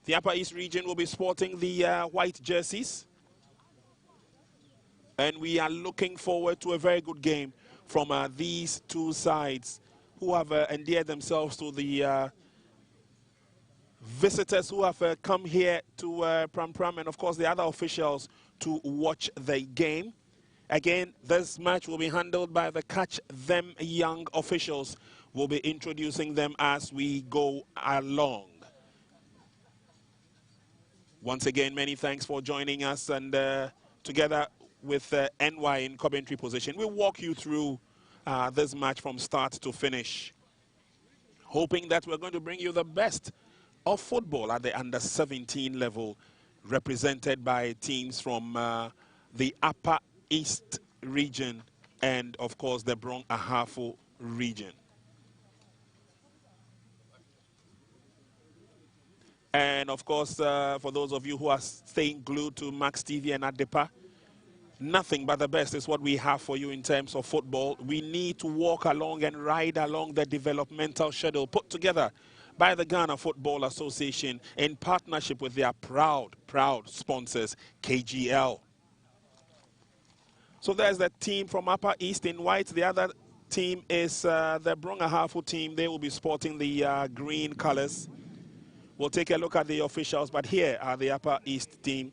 The Upper East region will be sporting the white jerseys. And we are looking forward to a very good game from these two sides who have endeared themselves to the visitors who have come here to Pram Pram, and of course the other officials to watch the game. Again, this match will be handled by the Catch Them Young officials. We'll be introducing them as we go along. Once again, many thanks for joining us, and together with NY in commentary position, we'll walk you through this match from start to finish, hoping that we're going to bring you the best of football at the under-17 level, represented by teams from the Upper East region and, of course, the Brong Ahafo region. And, of course, for those of you who are staying glued to Max TV and Adepa, nothing but the best is what we have for you in terms of football. We need to walk along and ride along the developmental schedule put together by the Ghana Football Association in partnership with their proud sponsors, KGL. So there's the team from Upper East in white. The other team is the Brong Ahafo team. They will be sporting the green colors. We'll take a look at the officials, but here are the Upper East team,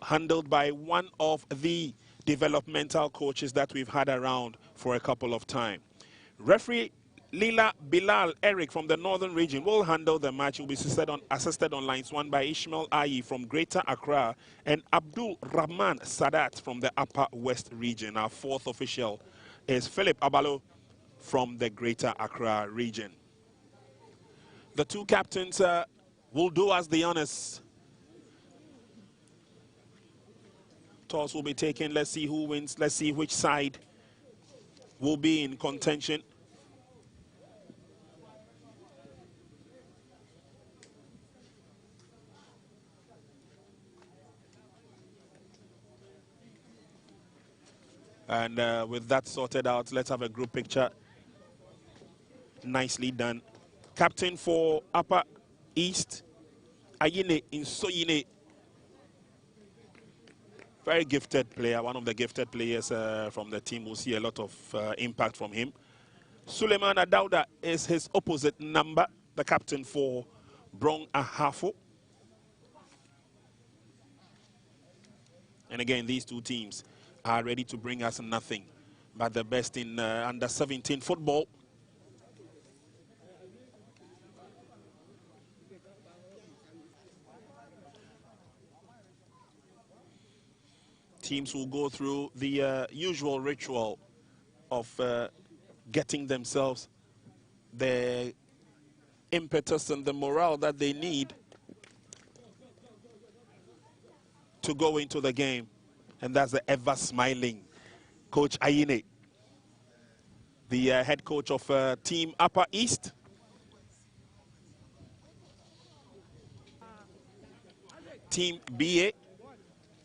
handled by one of the developmental coaches that we've had around for a couple of times. Referee Lila Bilal Eric from the Northern region will handle the match. He will be assisted on lines 1 by Ishmael Ayi from Greater Accra and Abdul Rahman Sadat from the Upper West region. Our fourth official is Philip Abalo from the Greater Accra region. The two captains will do us the honors. Toss will be taken. Let's see who wins. Let's see which side will be in contention. And with that sorted out, let's have a group picture. Nicely done. Captain for Upper East, Ayine Insoyine. Very gifted player, one of the gifted players from the team. We'll see a lot of impact from him. Suleiman Adauda is his opposite number, the captain for Brong Ahafo. And again, these two teams are ready to bring us nothing but the best in under-17 football. Teams will go through the usual ritual of getting themselves the impetus and the morale that they need to go into the game. And that's the ever-smiling Coach Ayine, the head coach of Team Upper East. Team BA,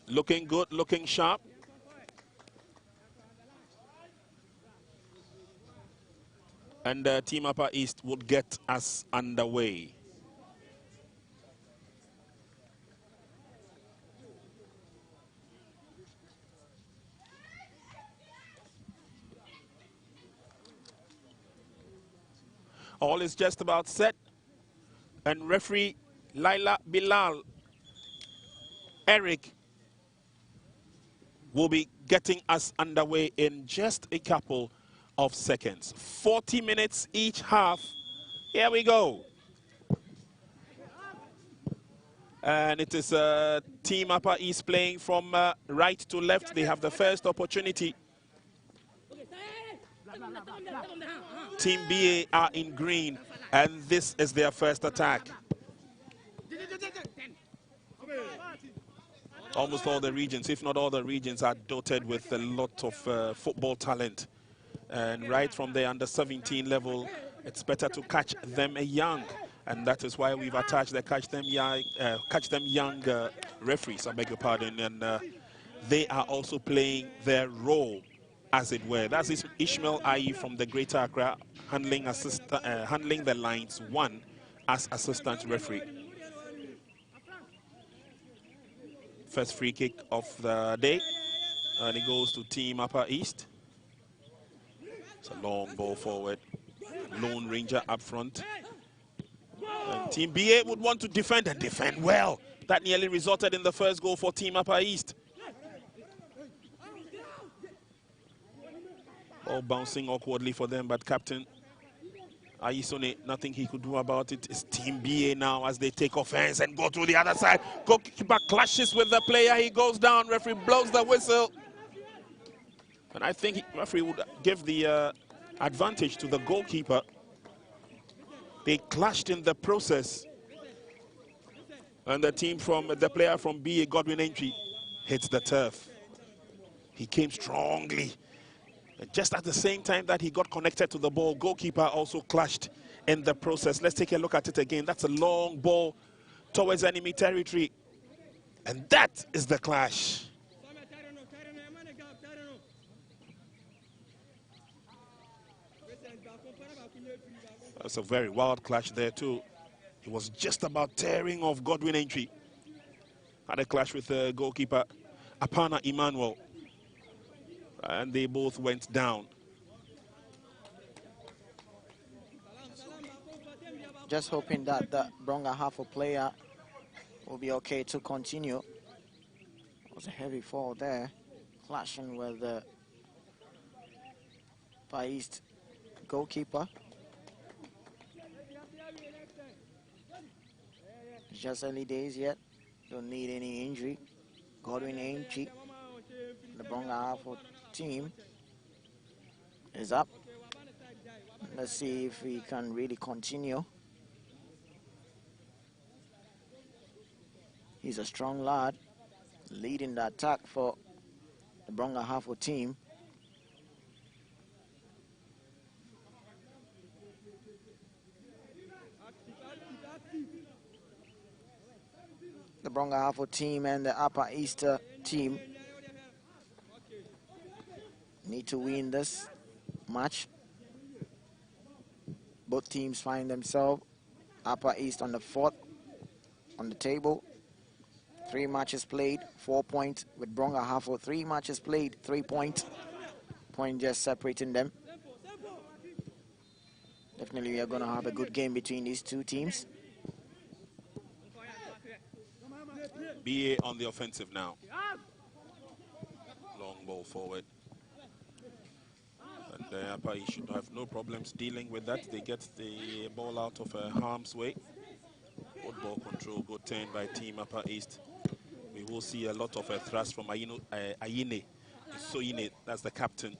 looking good, looking sharp. And Team Upper East would get us underway. All is just about set. And referee Laila Bilal Eric will be getting us underway in just a couple of seconds. 40 minutes each half. Here we go. And it is Team Upper East playing from right to left. They have the first opportunity. Team BA are in green, and this is their first attack. Almost all the regions, if not all the regions, are dotted with a lot of football talent. And right from the under-17 level, it's better to catch them young. And that is why we've attached the Catch Them Young referees, I beg your pardon. And they are also playing their role, as it were. That's Ishmael Ayi from the Greater Accra, handling the lines 1 as assistant referee. First free kick of the day, and it goes to Team Upper East. It's a long ball forward. Lone Ranger up front. And Team BA would want to defend and defend well. That nearly resulted in the first goal for Team Upper East. Ball bouncing awkwardly for them, but Captain Aisone, nothing he could do about it. It's Team BA now as they take offense and go to the other side. Goalkeeper clashes with the player. He goes down. Referee blows the whistle. And I think referee would give the advantage to the goalkeeper. They clashed in the process. And the player from BA, Godwin Entry, hits the turf. He came strongly. Just at the same time that he got connected to the ball, goalkeeper also clashed in the process. Let's take a look at it again. That's a long ball towards enemy territory. And that is the clash. That's a very wild clash there too. He was just about tearing off Godwin Entry. Had a clash with the goalkeeper, Apana Emmanuel. And they both went down. Just hoping that the Brong Ahafo player will be okay to continue. It was a heavy fall there, clashing with the Far East goalkeeper. It's just early days yet. Don't need any injury. Godwin Ainchi, the Brong Ahafo team, is up. Let's see if we can really continue. He's a strong lad, leading the attack for the Brong Ahafo team. The Brong Ahafo team and the Upper East team need to win this match. Both teams find themselves Upper East on the 4th on the table. 3 matches played, 4 points, with Brong Ahafo 3 matches played, 3 points. Point just separating them. Definitely we are going to have a good game between these two teams. BA on the offensive now. Long ball forward. And the Upper East should have no problems dealing with that. They get the ball out of harm's way. Good ball control, good turn by Team Upper East. We will see a lot of thrust from Ayine Soyine, that's the captain.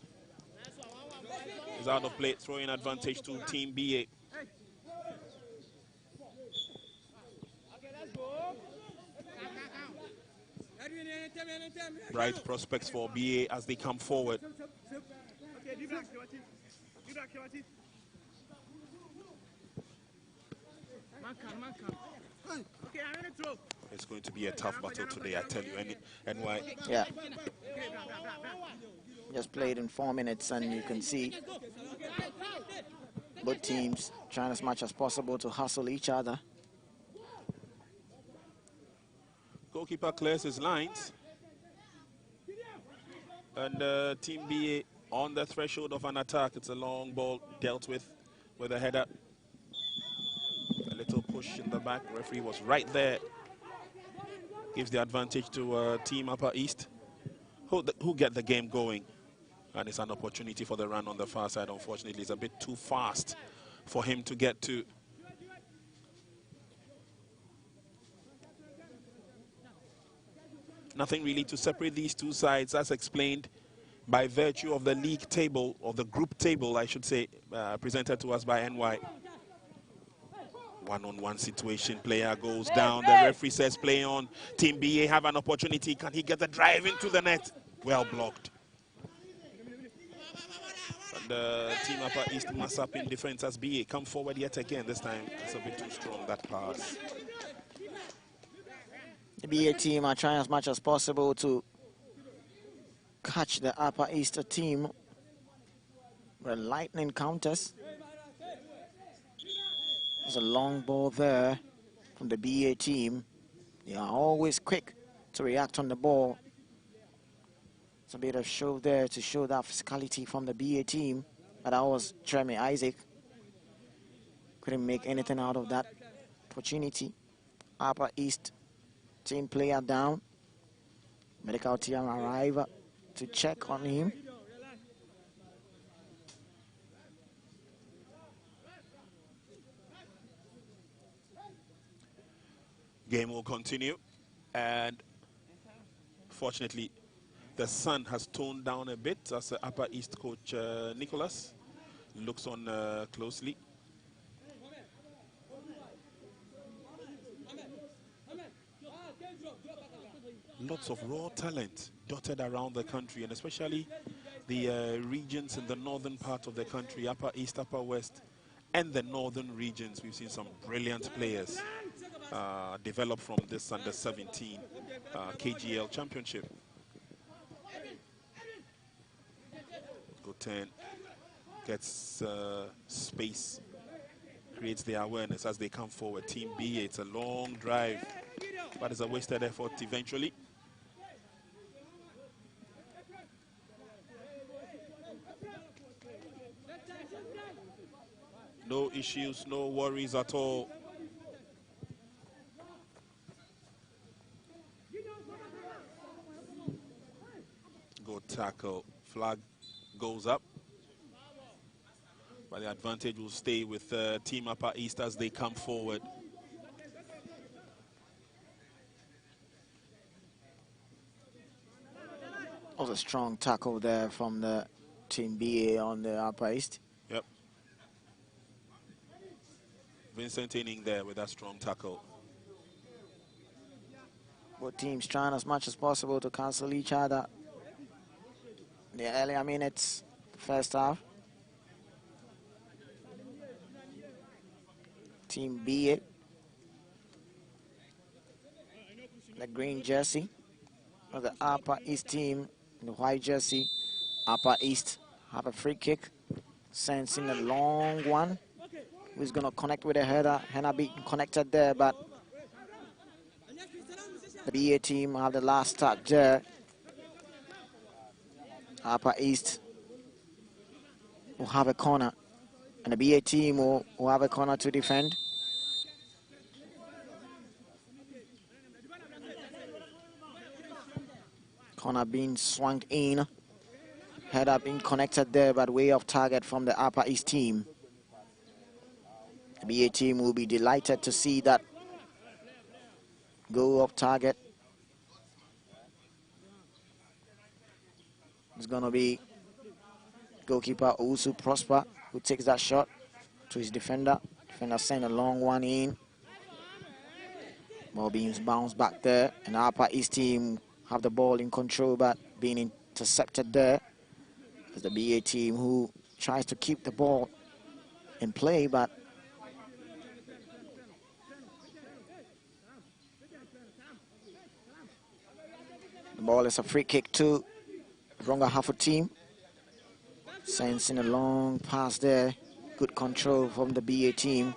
He's out of play, throwing advantage to Team BA. Bright prospects for BA as they come forward. It's going to be a tough battle today, I tell you. And why? Yeah. Just played in 4 minutes, and you can see both teams trying as much as possible to hustle each other. Goalkeeper clears his lines. And Team BA on the threshold of an attack. It's a long ball dealt with a header. A little push in the back. Referee was right there. Gives the advantage to Team Upper East, who get the game going. And it's an opportunity for the run on the far side. Unfortunately, it's a bit too fast for him to get to. Nothing really to separate these two sides, as explained by virtue of the league table, or the group table, I should say, presented to us by NY. One-on-one situation, player goes down, the referee says play on. Team BA have an opportunity. Can he get the drive into the net? Well blocked. And Team Upper East mess up in defense as BA come forward yet again. This time it's a bit too strong, that pass. The BA team are trying as much as possible to catch the Upper East team with lightning counters. There's a long ball there from the BA team. They are always quick to react on the ball. It's a bit of show there to show that physicality from the BA team. But that was Jeremy Isaac. Couldn't make anything out of that opportunity. Upper East team player down. Medical team arrive to check on him. Game will continue, and fortunately the sun has toned down a bit as the Upper East coach Nicholas looks on closely. Lots of raw talent dotted around the country, and especially the regions in the northern part of the country, Upper East, Upper West, and the northern regions. We've seen some brilliant players develop from this under-17 KGL championship. Good 10, gets space, creates the awareness as they come forward. Team B, it's a long drive, but it's a wasted effort eventually. No issues, no worries at all. Good tackle. Flag goes up. But the advantage will stay with Team Upper East as they come forward. Was a strong tackle there from the Team BA on the Upper East. Yep. Vincent inning there with that strong tackle. Both teams trying as much as possible to cancel each other. The earlier minutes, first half. Team BA, the green jersey of the Upper East team, the white jersey. Upper East have a free kick, sensing a long one. Who's going to connect with the header? Henna being connected there, but the BA team have the last touch there. Upper East will have a corner, and the BA team will have a corner to defend. Corner being swung in. Header being connected there, but way off target from the Upper East team. The BA team will be delighted to see that go off target. It's going to be goalkeeper Owusu Prosper who takes that shot to his defender. Defender send a long one in. Ball being bounced back there, and the Upper East team have the ball in control, but being intercepted there. It's the BA team who tries to keep the ball in play, but the ball is a free kick to the Brong Ahafo team. Sensing a long pass there. Good control from the BA team.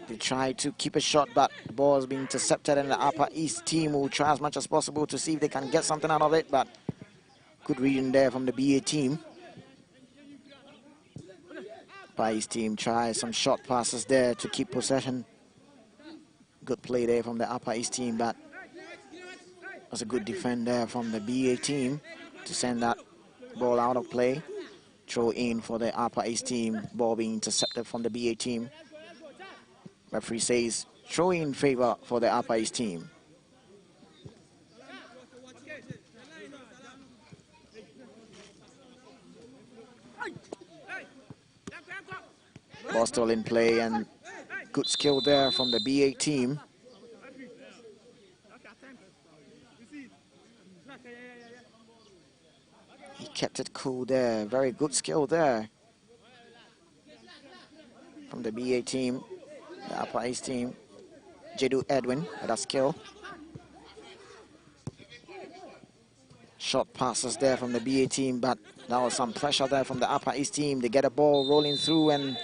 They try to keep a shot, but the ball is being intercepted, and the Upper East team will try as much as possible to see if they can get something out of it, but good reading there from the BA team. Upper East team tries some short passes there to keep possession. Good play there from the Upper East team, but was a good defend there from the BA team to send that ball out of play. Throw in for the Upper East team, ball being intercepted from the BA team. Referee says throw in favor for the Upper East team. Ball still in play, and good skill there from the BA team. He kept it cool there. Very good skill there from the BA team. The Upper East team, Jedu Edwin with that skill. Short passes there from the BA team, but there was some pressure there from the Upper East team. They get a ball rolling through, and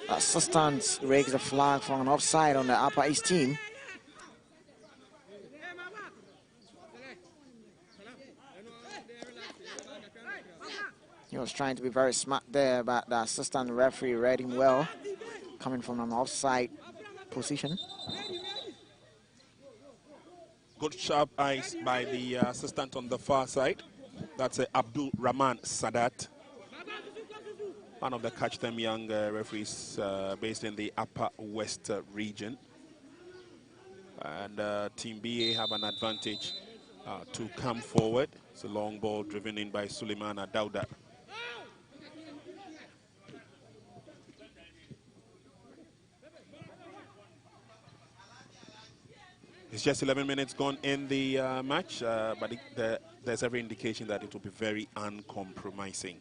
assistant raised the flag for an offside on the Upper East team. He was trying to be very smart there, but the assistant referee read him well, coming from an offside position. Good sharp eyes by the assistant on the far side. That's Abdul Rahman Sadat, one of the Catch Them Young referees based in the Upper West region. And Team BA have an advantage to come forward. It's a long ball driven in by Suleimana Dauda. It's just 11 minutes gone in the match, but there's every indication that it will be very uncompromising.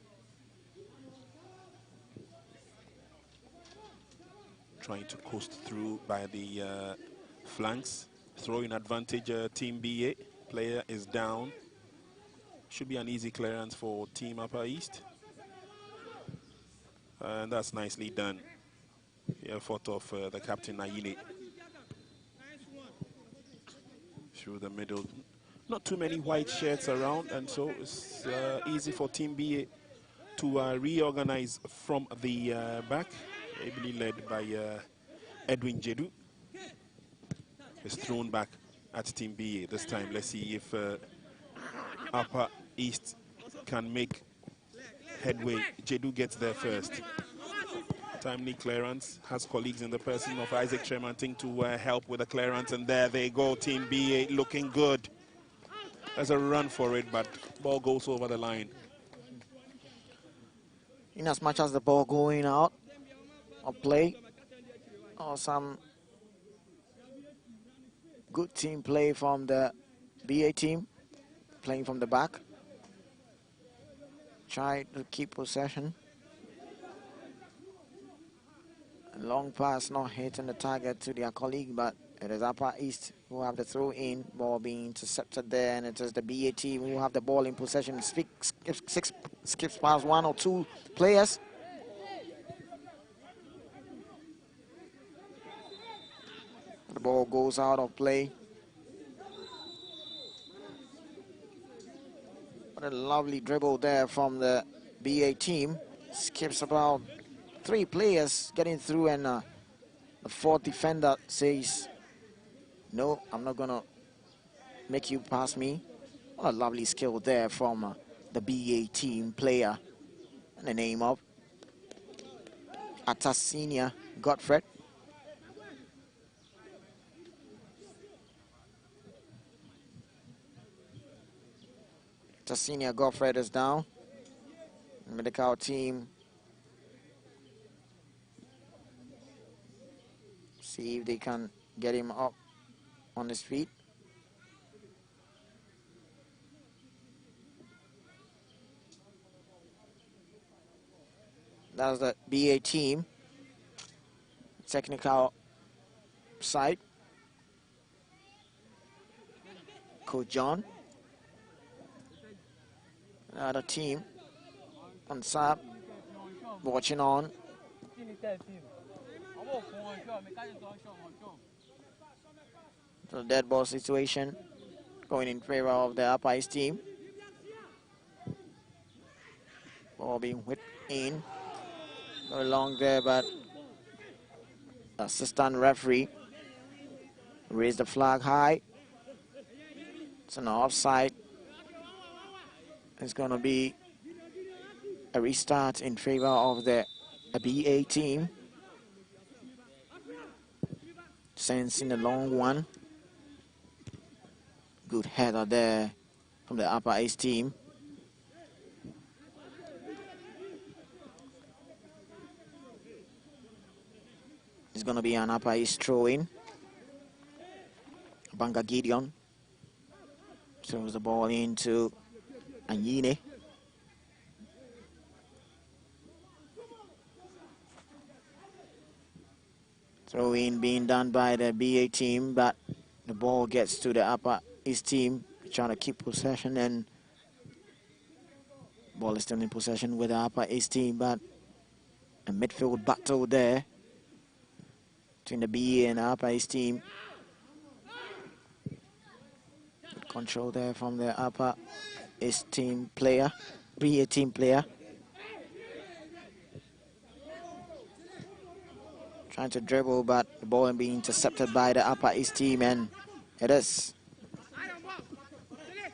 Trying to coast through by the flanks. Throwing advantage, Team BA. Player is down. Should be an easy clearance for Team Upper East. And that's nicely done. The effort of the captain, Naine. Through the middle. Not too many white shirts around, and so it's easy for Team BA to reorganize from the back, ably led by Edwin Jedu. It's thrown back at Team BA this time. Let's see if Upper East can make headway. Jedu gets there first. Timely clearance, has colleagues in the person of Isaac Tremanting to help with the clearance, and there they go. Team BA looking good. There's a run for it, but ball goes over the line. In as much as the ball going out of play, or some good team play from the BA team, playing from the back. Try to keep possession. Long pass not hitting the target to their colleague, but it is Upper East who have the throw in, ball being intercepted there, and it is the BA team who have the ball in possession. Skips past one or two players. The ball goes out of play. What a lovely dribble there from the BA team. Skips about 3 players getting through, and the 4th defender says, no, I'm not gonna make you pass me. What a lovely skill there from the BA team player. And the name of Atasinia Godfred. Atasinia Godfred is down. The medical team see if they can get him up on his feet. That's the BA team. Technical side. Coach John. Another team on sub, watching on. So dead ball situation going in favor of the Upper East team. Ball being whipped in. Go along there, but assistant referee raised the flag high. It's an offside. It's going to be a restart in favor of the BA team. Sensing a long one. Good header there from the Upper East team. It's going to be an Upper East throw-in. Banga Gideon throws the ball into Anyine. Throw-in being done by the BA team, but the ball gets to the Upper East team, trying to keep possession, and ball is still in possession with the Upper East team, but a midfield battle there between the BA and the Upper East team. control there from the Upper East team player, BA team player. Trying to dribble, but the ball being intercepted by the Upper East team, and it is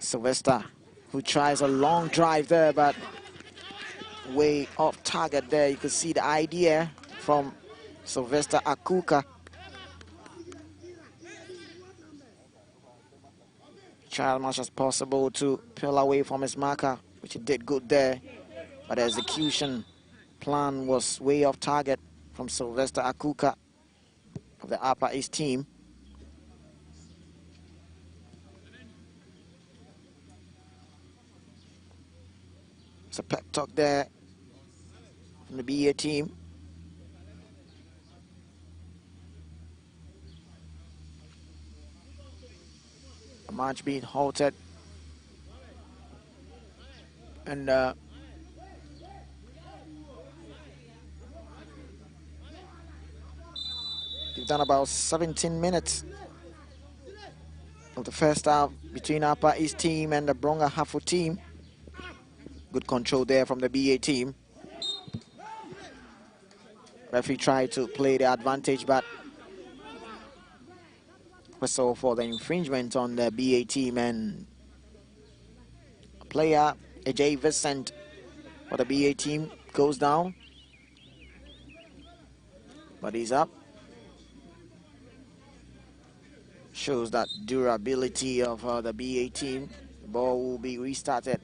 Sylvester who tries a long drive there, but way off target there. You can see the idea from Sylvester Akuka. Try as much as possible to peel away from his marker, which he did good there, but the execution plan was way off target from Sylvester Akuka of the Upper East team. It's a pep talk there from the BA team. The match being halted, and we've done about 17 minutes of the first half between Upper East team and the Brong Ahafo team. Good control there from the BA team. Referee tried to play the advantage, but whistle for the infringement on the BA team, and player AJ Vincent for the BA team goes down, but he's up. Shows that durability of the BA team. The ball will be restarted.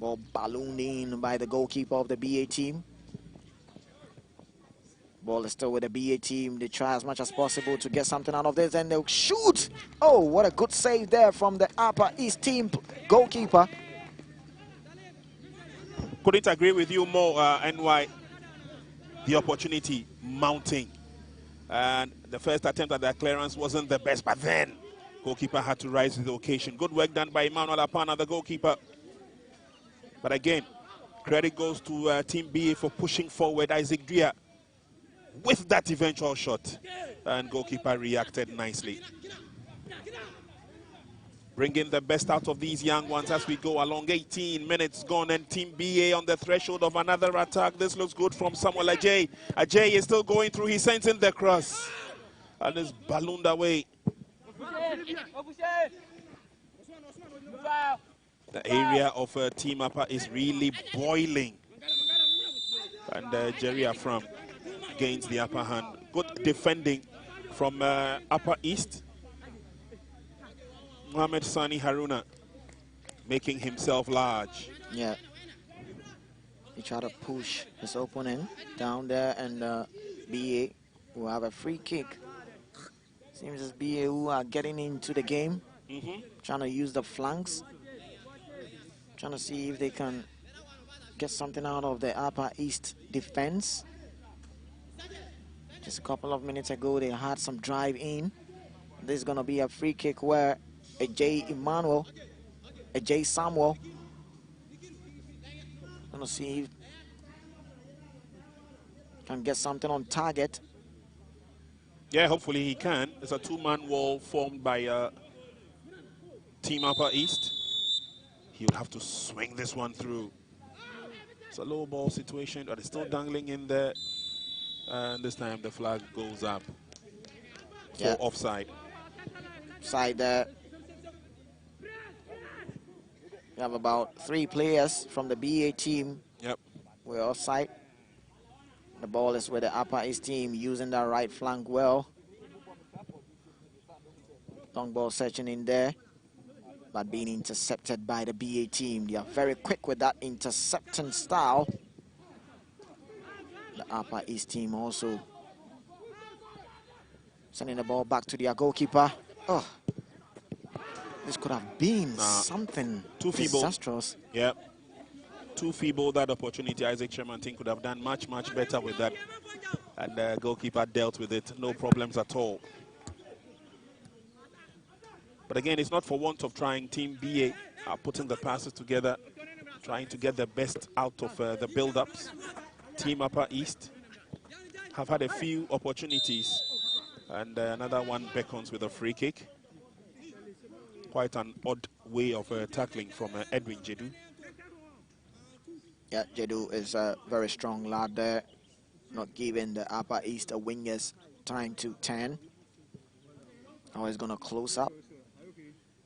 Ball ballooned in by the goalkeeper of the BA team. Ball is still with the BA team. They try as much as possible to get something out of this, and they'll shoot. Oh, what a good save there from the Upper East team goalkeeper. Couldn't agree with you more, NY. The opportunity mounting. And the first attempt at that clearance wasn't the best, but then goalkeeper had to rise to the occasion. Good work done by Emmanuel Apana, the goalkeeper. But again, credit goes to Team BA for pushing forward. Isaac Drea with that eventual shot, and goalkeeper reacted nicely. Bringing the best out of these young ones as we go along. 18 minutes gone, and Team BA on the threshold of another attack. This looks good from Samuel Ajay. Ajay is still going through. He sends in the cross, and is ballooned away. The area of Team Upper is really boiling, and Jerry Afram gains the upper hand. Good defending from Upper East. Mohamed Sani Haruna making himself large. Yeah. He tried to push his opponent down there, and BA will have a free kick. Seems as BA who are getting into the game, trying to use the flanks, trying to see if they can get something out of the Upper East defense. Just a couple of minutes ago, they had some drive in. This is going to be a free kick where AJ Samuel, going to see if can get something on target. Yeah, hopefully he can. It's a two-man wall formed by Team Upper East. He would have to swing this one through. It's a low ball situation, but it's still dangling in there. And this time the flag goes up for offside. Side there. We have about 3 players from the BA team. Yep. We're offside. The ball is with the Upper East team using the right flank well. Long ball searching in there, but being intercepted by the BA team. They are very quick with that intercepting style. The Upper East team also sending the ball back to their goalkeeper. Oh, this could have been something too feeble. Disastrous. Yeah, too feeble that opportunity. Isaac Shermantin could have done much better with that, and the goalkeeper dealt with it, no problems at all. But again, it's not for want of trying. Team BA are putting the passes together, trying to get the best out of the build-ups. Team Upper East have had a few opportunities, and another one beckons with a free kick. Quite an odd way of tackling from Edwin Jedu. Yeah, Jedu is a very strong lad there, not giving the Upper East wingers time to turn. Now he's going to close up,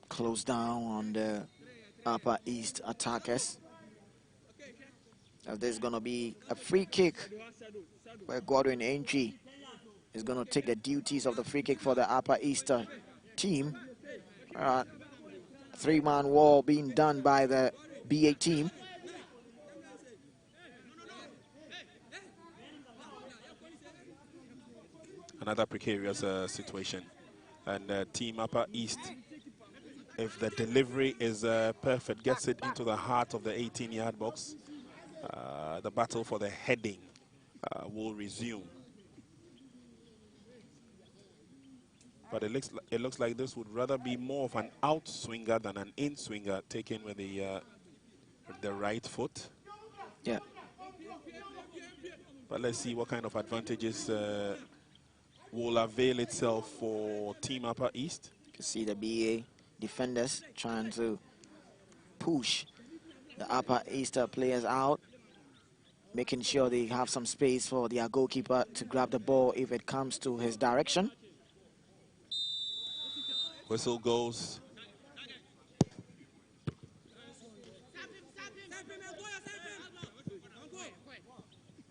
close down on the Upper East attackers. There's going to be a free kick where Godwin Aintree is going to take the duties of the free kick for the Upper East team. Three-man wall being done by the BA team. Another precarious situation. And Team Upper East, if the delivery is perfect, gets it into the heart of the 18-yard box, the battle for the heading will resume. But it looks like this would rather be more of an out swinger than an in swinger, taken with the right foot. Yeah. But let's see what kind of advantages will avail itself for Team Upper East. You can see the BA defenders trying to push the Upper East players out, making sure they have some space for their goalkeeper to grab the ball if it comes to his direction. Whistle goes.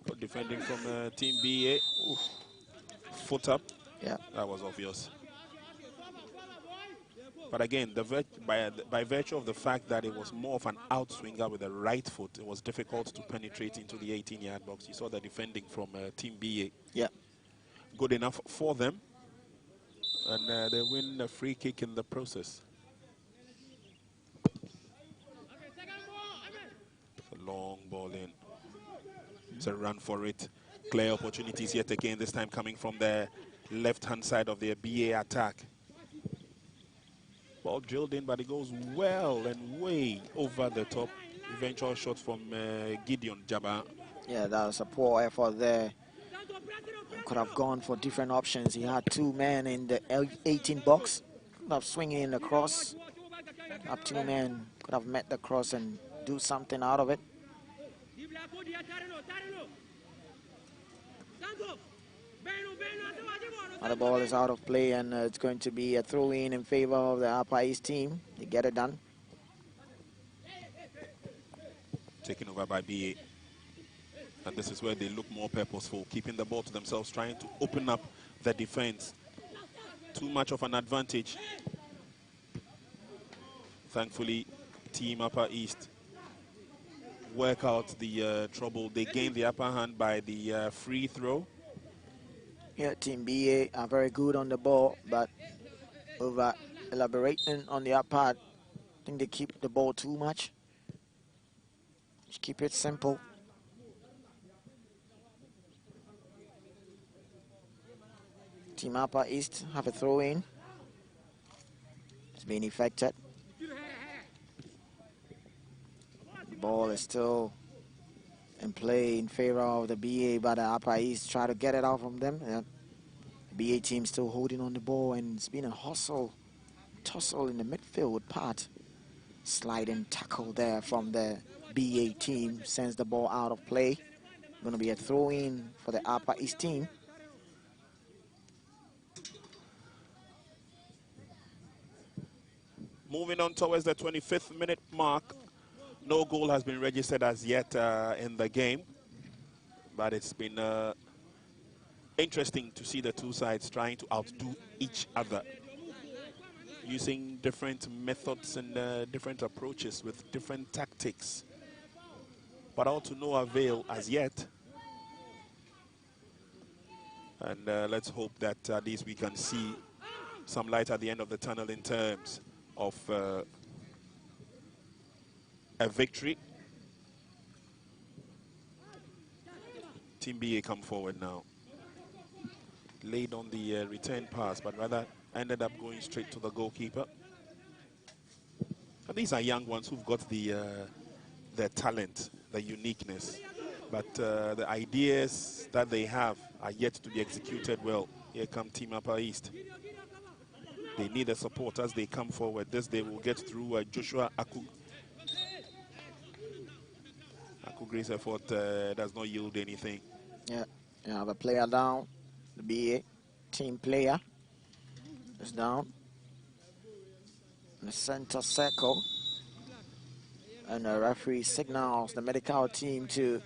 Good defending from Team BA. Oof. Foot up. Yeah. That was obvious. But again, by virtue of the fact that it was more of an outswinger with the right foot, it was difficult to penetrate into the 18-yard box. You saw the defending from Team BA. Yeah. Good enough for them. And they win a free kick in the process. It's a long ball in. It's a run for it. Clear opportunities yet again, this time coming from the left-hand side of their BA attack. Ball drilled in, but it goes well and way over the top. Eventual shot from Gideon Jabba. Yeah, that was a poor effort there. Could have gone for different options. He had two men in the 18 box. Could have swinging in the cross. Up two men could have met the cross and do something out of it. Now the ball is out of play, and it's going to be a throw-in in favor of the Upper East team. They get it done. Taken over by BA. And this is where they look more purposeful, keeping the ball to themselves, trying to open up the defense. Too much of an advantage. Thankfully, Team Upper East work out the trouble. They gain the upper hand by the free throw. Yeah, Team BA are very good on the ball, but over elaborating on their part, I think they keep the ball too much. Just keep it simple. Team Upper East have a throw-in. It's being effected. The ball is still in play in favor of the BA, but the Upper East try to get it out from them. Yeah. The BA team still holding on the ball, and it's been a tussle in the midfield part. Sliding tackle there from the BA team sends the ball out of play. Going to be a throw-in for the Upper East team. Moving on towards the 25th minute mark. No goal has been registered as yet in the game. But it's been interesting to see the two sides trying to outdo each other, using different methods and different approaches with different tactics. But all to no avail as yet. And let's hope that at least we can see some light at the end of the tunnel in terms of a victory. Team BA come forward now. Laid on the return pass, but rather ended up going straight to the goalkeeper. And these are young ones who've got the talent, the uniqueness, but the ideas that they have are yet to be executed well. Here come Team Upper East. They need the support as they come forward. This they will get through Joshua Akugri's effort does not yield anything. Yeah, you have a player down. The BA team player is down in the center circle. And the referee signals the medical team to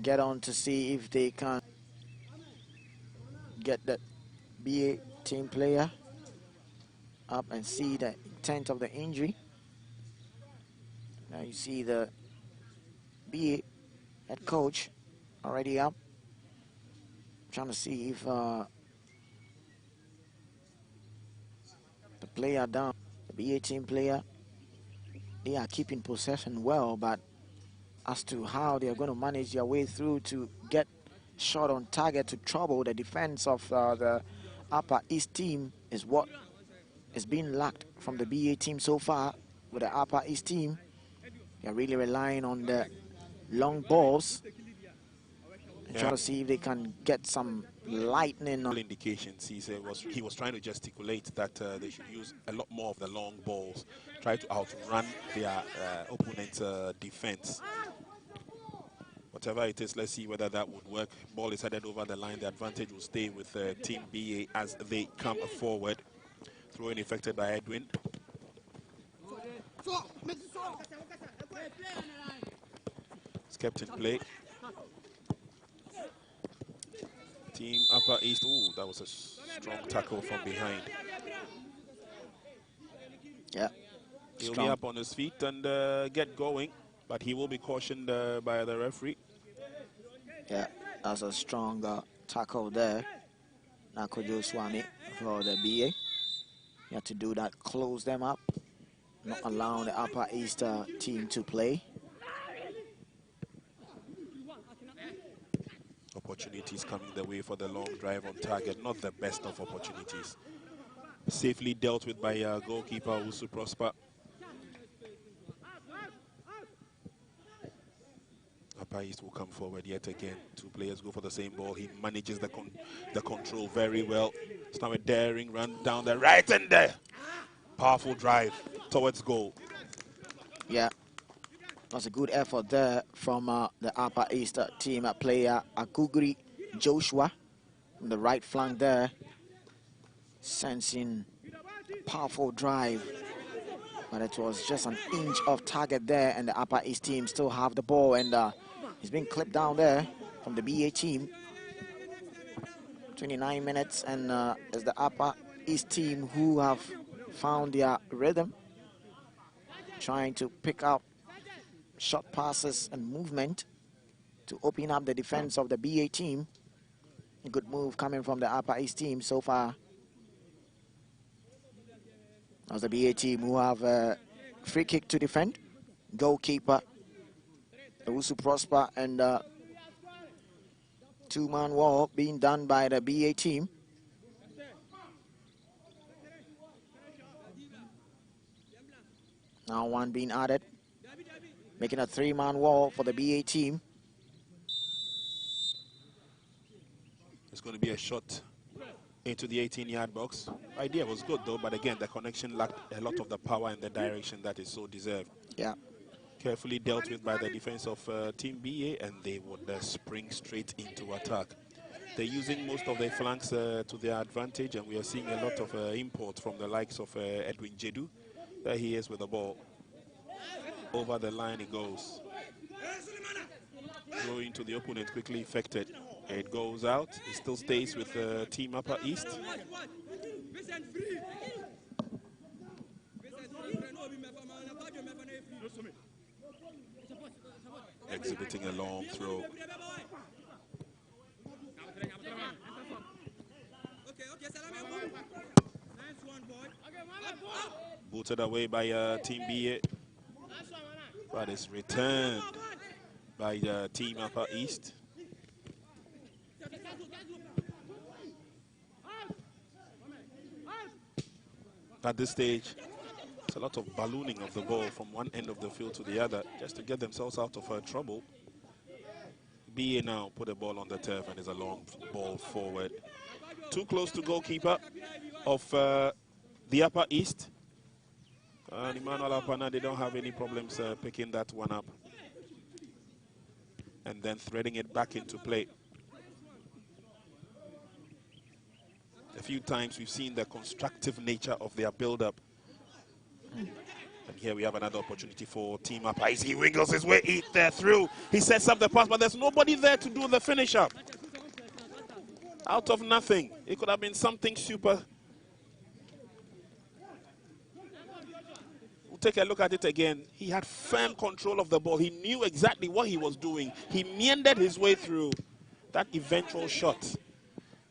get on to see if they can get the BA team player up and see the intent of the injury. Now you see the BA head coach already up, trying to see if the player down, the BA team player, they are keeping possession well, but as to how they are going to manage their way through to get shot on target to trouble the defense of the Upper East team is what is being lacked from the BA team so far. With the Upper East team, they're really relying on the long balls and trying to see if they can get some lightning on. Indications. He was trying to gesticulate that they should use a lot more of the long balls, try to outrun their opponent's defense. Whatever it is, let's see whether that would work. Ball is headed over the line. The advantage will stay with Team BA as they come forward. Throw-in effected by Edwin. It's kept in play. Team Upper East. Ooh, that was a strong tackle from behind. Yeah. He'll be up on his feet and get going, but he will be cautioned by the referee. Yeah, that's a strong tackle there. Nakojo Swami for the BA. You have to do that, close them up, not allowing the Upper East team to play. Opportunities coming the way for the long drive on target. Not the best of opportunities. Safely dealt with by goalkeeper Usu Prosper. Upper East will come forward yet again. Two players go for the same ball. He manages the control very well. It's now a daring run down the right and there. Powerful drive towards goal. Yeah, that's a good effort there from the Upper East team player Akugri Joshua from the right flank there, sensing powerful drive, but it was just an inch off target there, and the Upper East team still have the ball, and he's been clipped down there from the BA team. 29 minutes, and it's the Upper East team who have found their rhythm, trying to pick up short passes and movement to open up the defense of the BA team. A good move coming from the Upper East team so far. As the BA team who have a free kick to defend. Goalkeeper Usu Prosper, and two-man wall being done by the BA team. Now one being added, making a three-man wall for the BA team. It's going to be a shot into the 18-yard box. Idea was good though, but again the connection lacked a lot of the power and the direction that is so deserved. Yeah. Carefully dealt with by the defense of Team BA, and they would spring straight into attack. They're using most of their flanks to their advantage, and we are seeing a lot of import from the likes of Edwin Jedu. There he is with the ball. Over the line it goes. Going to the opponent, quickly effected. It goes out. It still stays with Team Upper East. Exhibiting a long throw. Booted away by Team BA, but it's returned by Team Upper East. At this stage, it's a lot of ballooning of the ball from one end of the field to the other, just to get themselves out of trouble. BA now put the ball on the turf, and it's a long ball forward. Too close to goalkeeper. of the Upper East. Emmanuel Apana, they don't have any problems picking that one up and then threading it back into play. A few times we've seen the constructive nature of their build-up. And here we have another opportunity for Team Upper East. He wiggles his way through. He sets up the pass, but there's nobody there to do the finish up. Out of nothing. It could have been something super. We'll take a look at it again. He had firm control of the ball. He knew exactly what he was doing. He meandered his way through. That eventual shot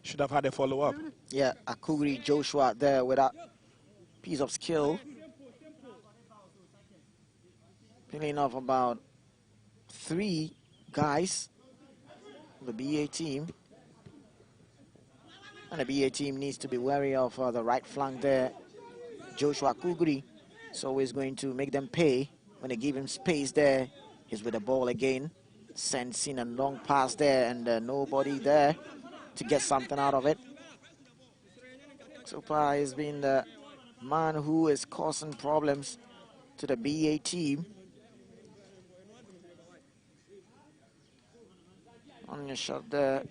should have had a follow-up. Yeah, Akugri Joshua there with that piece of skill. Picking off about 3 guys, the BA team. And the BA team needs to be wary of the right flank there. Joshua Akugri is always going to make them pay when they give him space there. He's with the ball again. Sends in a long pass there and nobody there to get something out of it. So far, he's been the man who is causing problems to the BA team. On your shot there.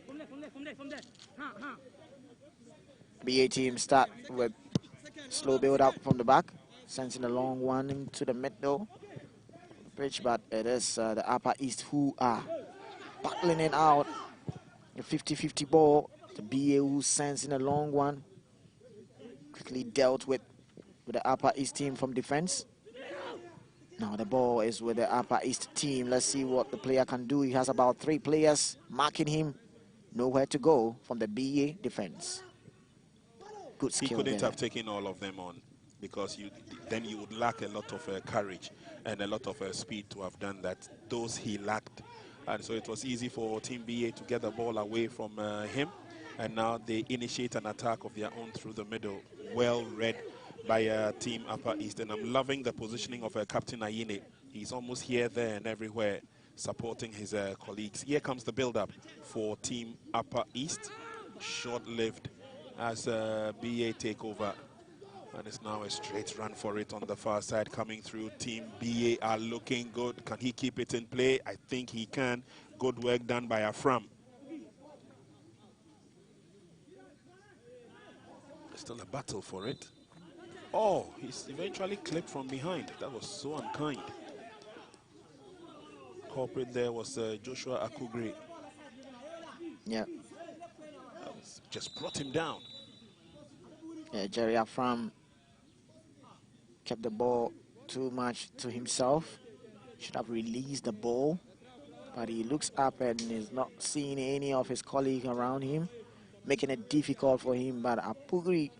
BA team start with slow build up from the back, sending a long one into the middle pitch, but it is the Upper East who are battling it out. The 50-50 ball, the BA who sends in a long one, quickly dealt with the Upper East team from defense. Now the ball is with the Upper East team. Let's see what the player can do. He has about 3 players marking him. Nowhere to go from the BA defense. Good skill. He couldn't there. have taken all of them on because then you would lack a lot of courage and a lot of speed to have done that. Those he lacked. And so it was easy for Team BA to get the ball away from him. And now they initiate an attack of their own through the middle. Well read by Team Upper East. And I'm loving the positioning of Captain Ayine. He's almost here, there, and everywhere, supporting his colleagues. Here comes the build-up for Team Upper East. Short-lived as BA take over. And it's now a straight run for it on the far side coming through. Team BA are looking good. Can he keep it in play? I think he can. Good work done by Afram. Still a battle for it. Oh, he's eventually clipped from behind. That was so unkind. Culprit there was Joshua Akugri. Yeah. Just brought him down. Yeah, Jerry Afram kept the ball too much to himself. Should have released the ball, but he looks up and is not seeing any of his colleagues around him, making it difficult for him. But Akugri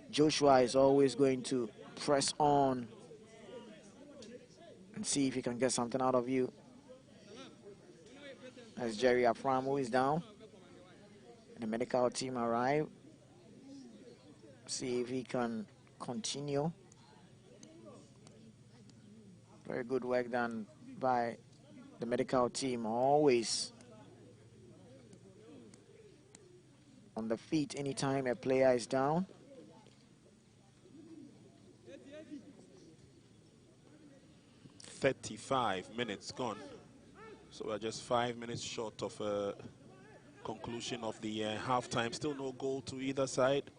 Joshua is always going to press on and see if he can get something out of you. As Jerry Afram, who is down, and the medical team arrive. See if he can continue. Very good work done by the medical team, always on the feet anytime a player is down. "35 minutes gone." So we're just 5 minutes short of conclusion of the halftime. Still no goal to either side.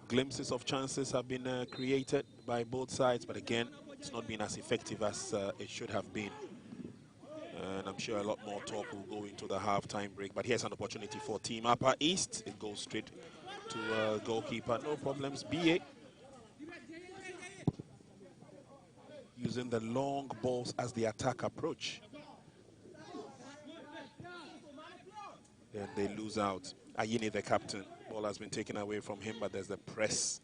Glimpses of chances have been created by both sides, but again, it's not been as effective as it should have been. And I'm sure a lot more talk will go into the halftime break. But here's an opportunity for Team Upper East. It goes straight to goalkeeper. No problems. BA using the long balls as the attack approach. And they lose out. Ayine, the captain. Ball has been taken away from him, but there's the press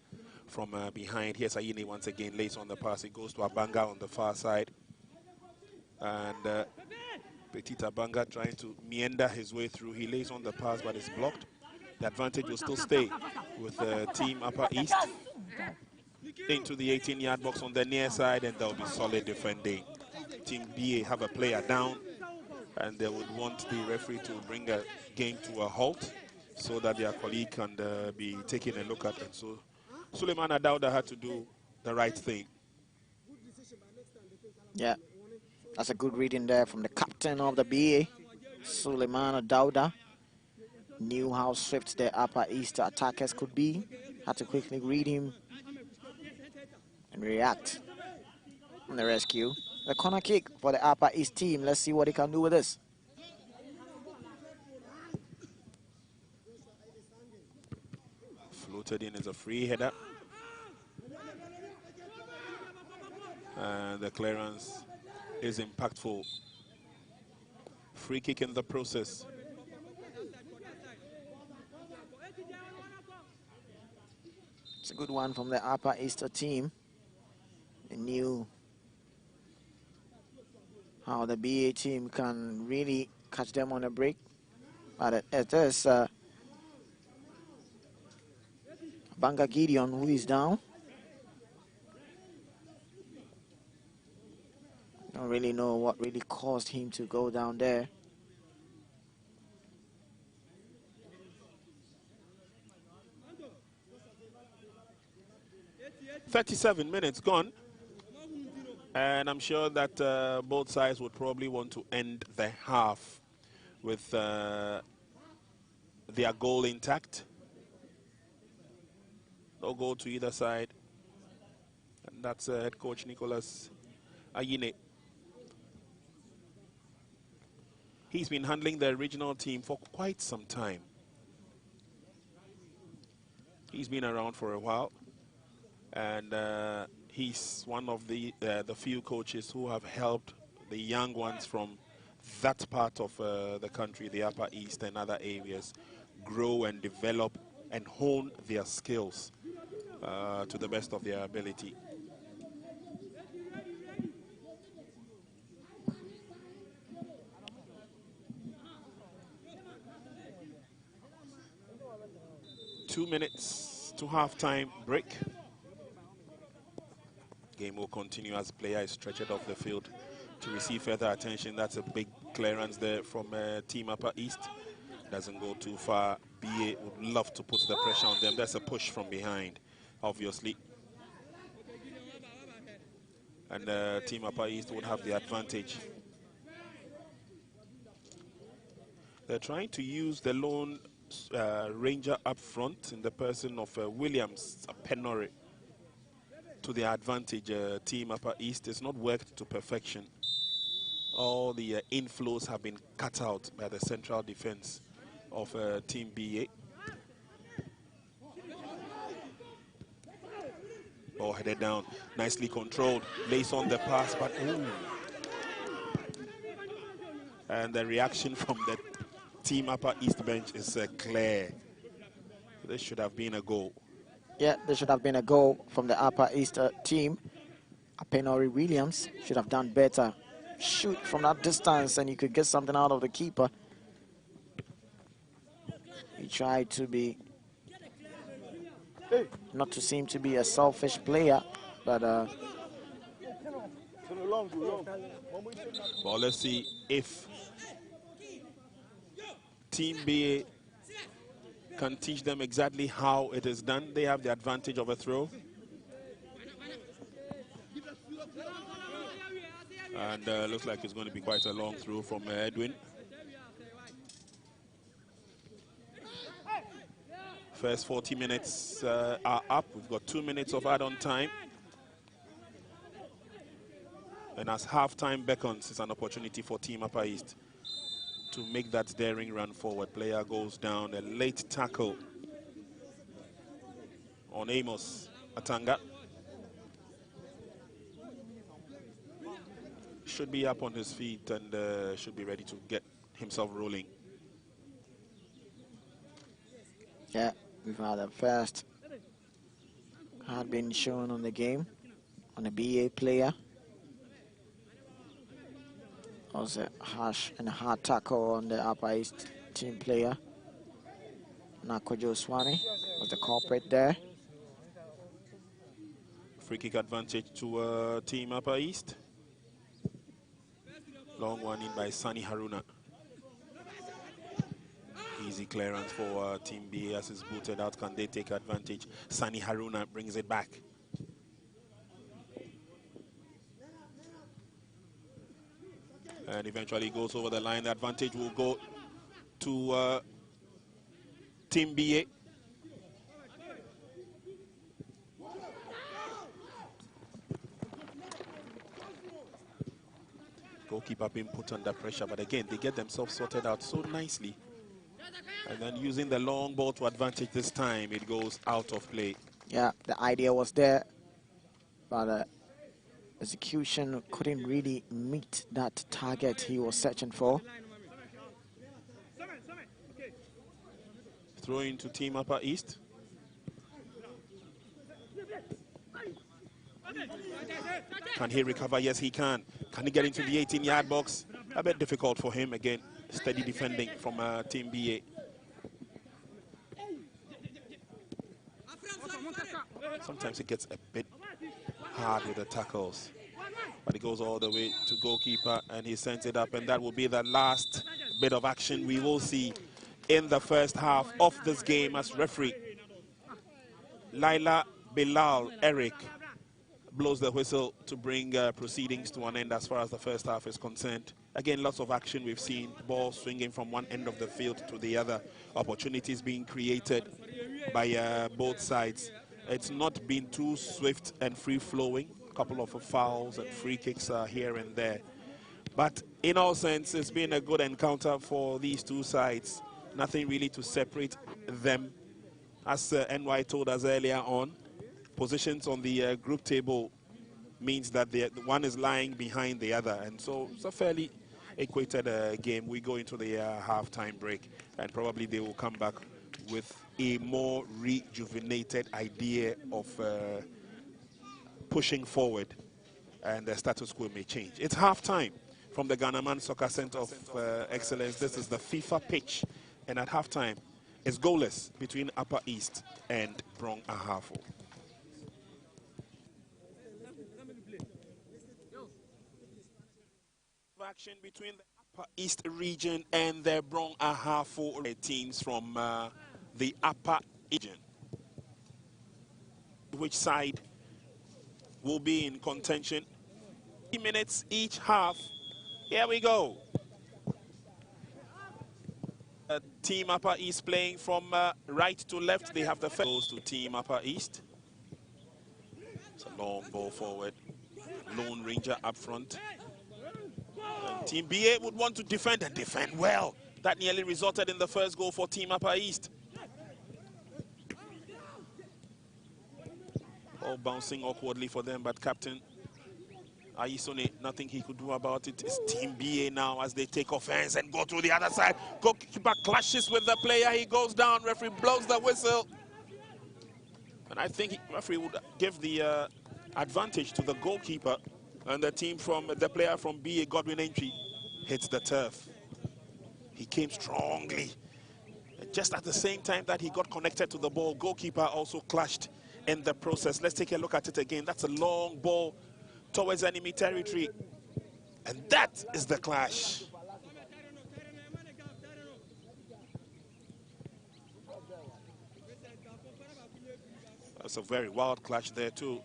from behind. Here's Ayine once again, lays on the pass. It goes to Abanga on the far side. And Petit Abanga trying to meander his way through. He lays on the pass, but it's blocked. The advantage will still stay with Team Upper East. Into the 18-yard box on the near side, and there'll be solid defending. Team BA have a player down, and they would want the referee to bring a game to a halt. so that their colleague can be taking a look at it. So Suleiman Adauda had to do the right thing. Yeah, that's a good reading there from the captain of the BA, Suleiman Adauda. Knew how swift the Upper East attackers could be. Had to quickly read him and react on the rescue. The corner kick for the Upper East team. Let's see what he can do with this. Floated in as a free header. And the clearance is impactful. Free kick in the process. It's a good one from the Upper East team. They knew how the BA team can really catch them on a break. But it is Banga Gideon who is down. Don't really know what really caused him to go down there. "37 minutes gone, and I'm sure that both sides would probably want to end the half with their goal intact. No goal to either side, and that's head coach Nicholas Ayine. He's been handling the regional team for quite some time. He's been around for a while, and he's one of the few coaches who have helped the young ones from that part of the country, the Upper East and other areas, grow and develop and hone their skills to the best of their ability. Two minutes to halftime break. Game will continue as player is stretched off the field to receive further attention. That's a big clearance there from Team Upper East. Doesn't go too far. BA would love to put the pressure on them. That's a push from behind, obviously. And Team Upper East would have the advantage. They're trying to use the lone ranger up front in the person of Williams Penore to their advantage. Team Upper East has not worked to perfection. All the inflows have been cut out by the central defense of Team BA. Ball headed down, nicely controlled, lays on the pass, but ooh. And the reaction from the Team Upper East bench is clear. This should have been a goal. Yeah, there should have been a goal from the Upper East team. Apenori Williams should have done better. Shoot from that distance and you could get something out of the keeper. He tried to be, not to seem to be a selfish player, but well, let's see if Team BA can teach them exactly how it is done. They have the advantage of a throw. And looks like it's going to be quite a long throw from Edwin. First 40 minutes are up. We've got 2 minutes of add-on time. And as halftime beckons, it's an opportunity for Team Upper East to make that daring run forward. Player goes down, a late tackle on Amos Atanga. Should be up on his feet and should be ready to get himself rolling. yeah, we've had a first card been shown on the game on a BA player. Was a harsh and hard tackle on the Upper East team player. Nakojo Swami was the culprit there. Free kick advantage to Team Upper East. Long one in by Sani Haruna. Easy clearance for Team B as it's booted out. Can they take advantage? Sani Haruna brings it back. And eventually goes over the line. The advantage will go to Team BA. Goalkeeper being put under pressure, but again, they get themselves sorted out so nicely. And then using the long ball to advantage this time, it goes out of play. Yeah, the idea was there, but execution couldn't really meet that target he was searching for. Throw into Team Upper East. Can he recover? Yes, he can. Can he get into the 18-yard box? A bit difficult for him. Again, steady defending from Team BA. Sometimes it gets a bit hard with the tackles, but it goes all the way to goalkeeper, and he sends it up, and that will be the last bit of action we will see in the first half of this game as referee Laila Bilal Eric blows the whistle to bring proceedings to an end as far as the first half is concerned. Again, lots of action we've seen, ball swinging from one end of the field to the other, opportunities being created by both sides. It's not been too swift and free-flowing. A couple of fouls and free kicks here and there. But in all sense, it's been a good encounter for these two sides. Nothing really to separate them. As NY told us earlier on, positions on the group table means that the one is lying behind the other, and so it's a fairly equated game. We go into the halftime break, and probably they will come back with a more rejuvenated idea of pushing forward, and the status quo may change. It's halftime from the Ghanaman Soccer Center of Excellence. This is the FIFA pitch, and at halftime, it's goalless between Upper East and Brong Ahafo. Action between the Upper East region and the Brong Ahafo teams from the Upper region. Which side will be in contention? 3 minutes each half. Here we go. Team Upper East playing from right to left. They have the first goes to Team Upper East. It's a long ball forward. Lone Ranger up front. And Team BA would want to defend and defend well. That nearly resulted in the first goal for Team Upper East. All bouncing awkwardly for them, but Captain Aisone, nothing he could do about it. It's Team BA now as they take offense and go to the other side. Goalkeeper clashes with the player. He goes down. Referee blows the whistle. And I think referee would give the advantage to the goalkeeper. And the team from the player from BA, Godwin Entry, hits the turf. He came strongly. Just at the same time that he got connected to the ball, goalkeeper also clashed in the process. Let's take a look at it again. That's a long ball towards enemy territory. And that is the clash. That's a very wild clash there too.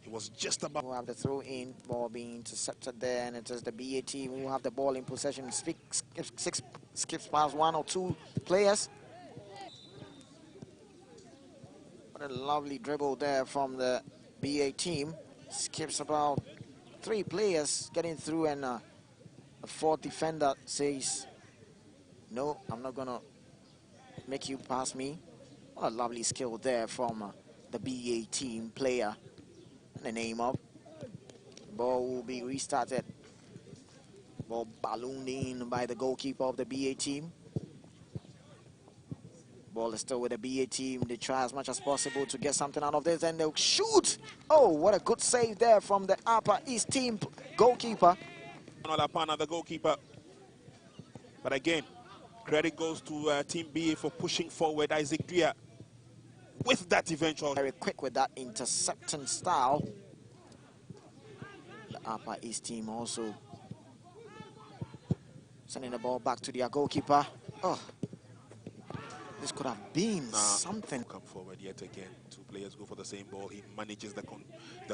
It was just about. We'll have the throw-in, ball being intercepted there, and it is the BA team who have the ball in possession. Skips past one or two players. What a lovely dribble there from the BA team. Skips about 3 players getting through, and a 4th defender says, no, I'm not gonna make you pass me. What a lovely skill there from the BA team player. And the name of the ball will be restarted. Ball ballooned in by the goalkeeper of the BA team. Ball is still with the BA team. They try as much as possible to get something out of this, and they'll shoot. Oh, what a good save there from the Upper East team goalkeeper. The goalkeeper. But again, credit goes to Team BA for pushing forward. Isaac Dria with that eventual. Very quick with that intercepting style. The Upper East team also sending the ball back to their goalkeeper. Oh, This could have been something. Come forward yet again. Two players go for the same ball. He manages the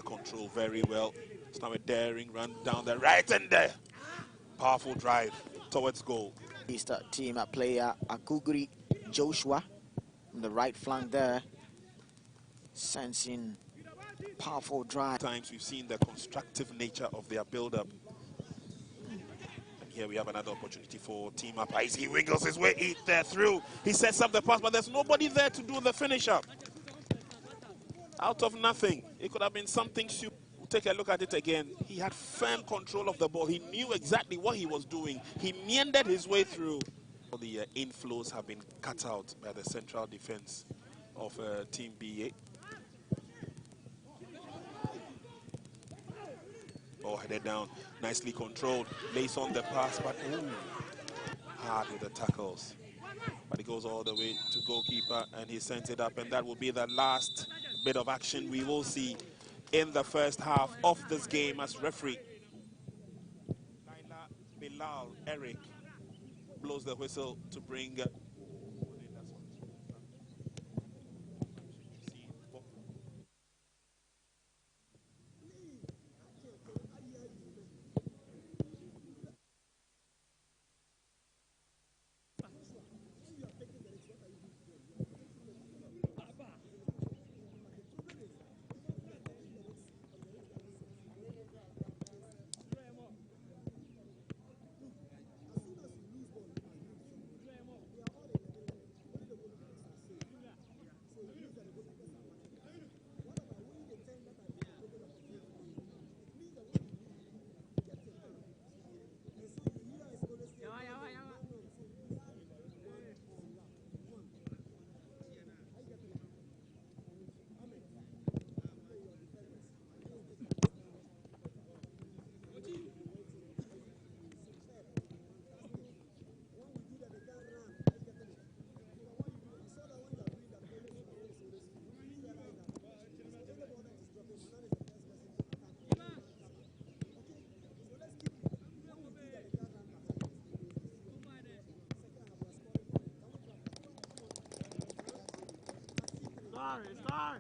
control very well. It's now a daring run down the right and there. Powerful drive towards goal. East team at player Akuguri Joshua on the right flank there. Sensing powerful drive. Times we've seen the constructive nature of their build-up. And here we have another opportunity for Team Apa. He wiggles his way there through. He sets up the pass, but there's nobody there to do the finish up. Out of nothing. It could have been something super. We'll take a look at it again. He had firm control of the ball. He knew exactly what he was doing. He meandered his way through. All the inflows have been cut out by the central defense of Team BA. Ball headed down, nicely controlled, lays on the pass, but hard with the tackles. But it goes all the way to goalkeeper, and he sends it up, and that will be the last bit of action we will see in the first half of this game as referee Bilal Eric blows the whistle to bring Sorry.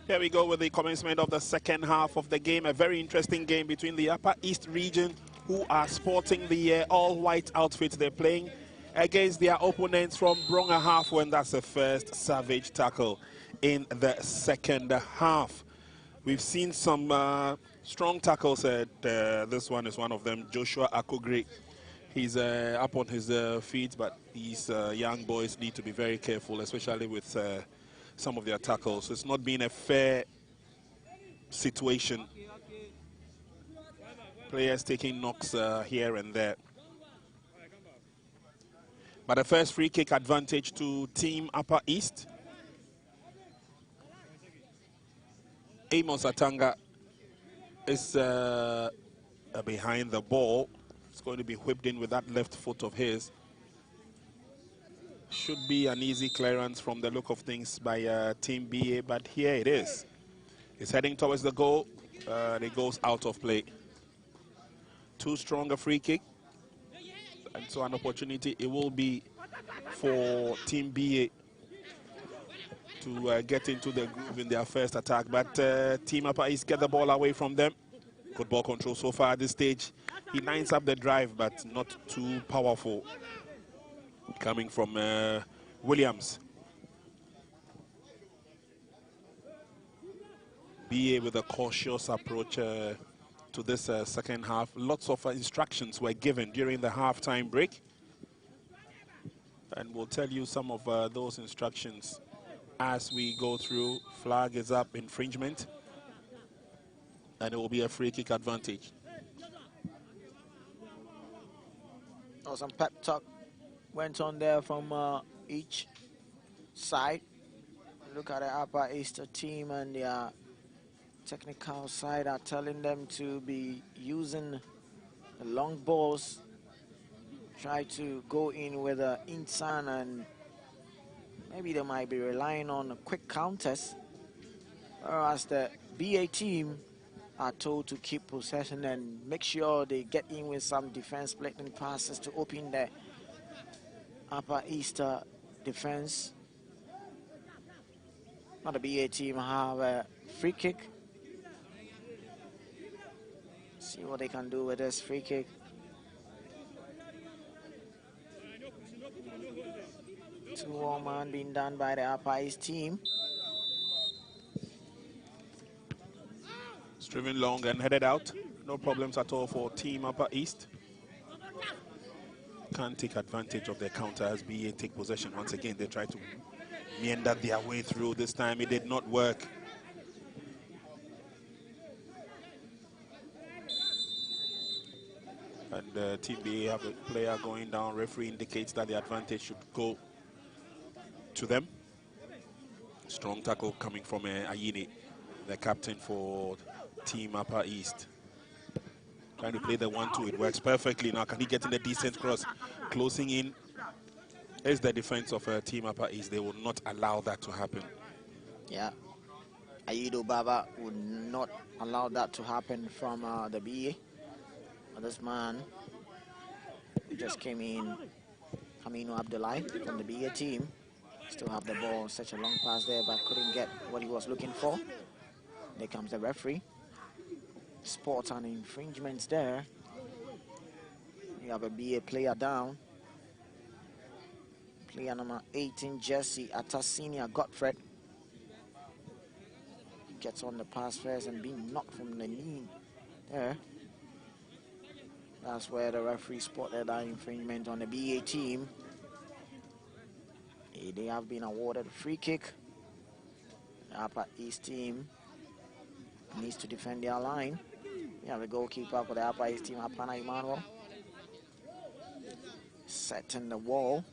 Here we go with the commencement of the second half of the game. A very interesting game between the Upper East region, who are sporting the all-white outfits. They're playing against their opponents from Brong, Ahafo, and that's the first savage tackle in the second half. We've seen some strong tackles. This one is one of them, Joshua Akogre. He's up on his feet, but these young boys need to be very careful, especially with some of their tackles. It's not been a fair situation. Players taking knocks here and there. But the first free kick advantage to Team Upper East. Amos Atanga is behind the ball. It's going to be whipped in with that left foot of his. Should be an easy clearance from the look of things by Team BA, but here it is. It's heading towards the goal. It goes out of play. Too strong a free kick. And so an opportunity it will be for Team BA to get into the groove in their first attack. But Team Upper East get the ball away from them. Good ball control so far at this stage. He lines up the drive, but not too powerful. Coming from Williams. BA with a cautious approach to this second half. Lots of instructions were given during the halftime break. And we'll tell you some of those instructions as we go through. Flag is up, infringement. And it will be a free kick advantage. Oh, some pep talk went on there from each side. Look at the Upper East team, and their technical side are telling them to be using the long balls, try to go in with the inside, and maybe they might be relying on quick counters, whereas the BA team are told to keep possession and make sure they get in with some defense splitting passes to open the Upper East defense. Now the BA team have a free kick. See what they can do with this free kick. Two-all man being done by the Upper East team. It's driven long and headed out. No problems at all for Team Upper East. Can't take advantage of their counter as BA take possession. Once again, they try to meander their way through. This time it did not work. And Team BA have a player going down. Referee indicates that the advantage should go to them. Strong tackle coming from Ayini, the captain for Team Upper East. Trying to play the 1-2. It works perfectly. Now can he get in the decent cross? Closing in is the defense of Team Upper East. They will not allow that to happen. Yeah. Aido Baba would not allow that to happen from the BA. This man who just came in, Aminu Abdullahi from the BA team, still have the ball. Such a long pass there, but couldn't get what he was looking for. There comes the referee. Sport and infringements there. We have a BA player down. Player number 18, Jesse Atasinia Godfred. Gets on the pass first and being knocked from the knee there. That's where the referee spotted that infringement on the BA team. They have been awarded a free kick. The Upper East team needs to defend their line. We have a goalkeeper for the Upper East team, Apana Emmanuel. Setting the wall.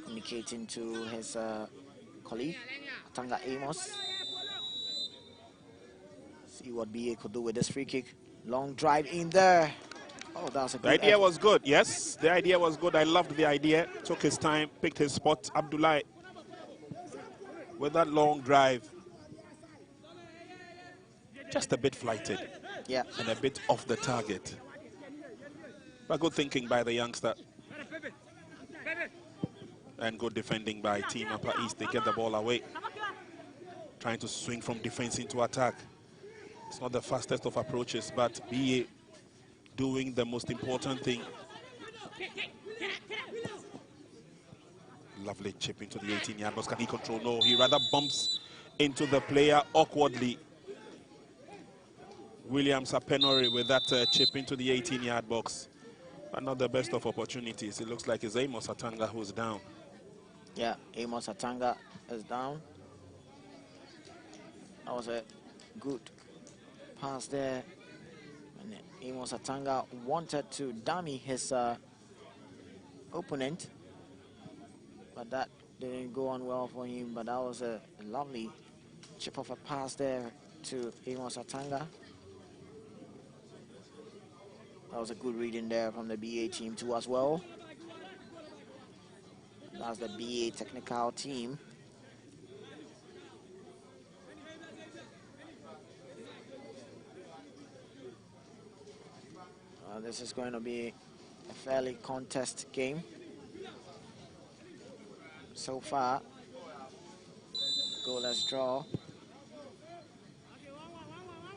Communicating to his colleague, Atanga Amos. See what BA could do with this free kick. Long drive in there. Oh, that was a good The idea was good, yes. The idea was good. I loved the idea. Took his time, picked his spot. Abdullahi with that long drive. Just a bit flighted. Yeah. And a bit off the target. But good thinking by the youngster. And good defending by Team Upper East. They get the ball away. Trying to swing from defense into attack. It's not the fastest of approaches, but BA doing the most important thing. Lovely chip into the 18-yard box. Can he control? No, he rather bumps into the player awkwardly. William Sapenori with that chip into the 18-yard box. But not the best of opportunities. It looks like it's Amos Atanga who's down. Yeah, Amos Atanga is down. That was a good pass there. And Amos Atanga wanted to dummy his opponent, but that didn't go on well for him. But that was a lovely chip of a pass there to Amos Atanga. That was a good reading there from the BA team too as well. That's the BA technical team. This is going to be a fairly contest game. So far, goalless draw.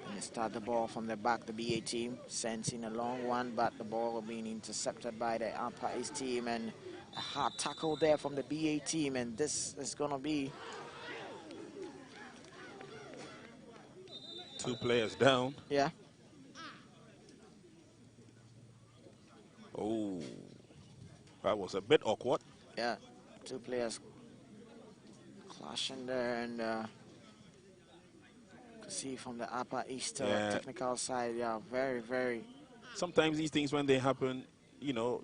And they start the ball from the back. The BA team sends in a long one, but the ball being intercepted by the Upper East team, and a hard tackle there from the BA team, and this is going to be 2 players down. Yeah. Oh, that was a bit awkward. Yeah, 2 players clashing there, and see from the Upper East technical side, yeah, very, very. Sometimes these things, when they happen, you know,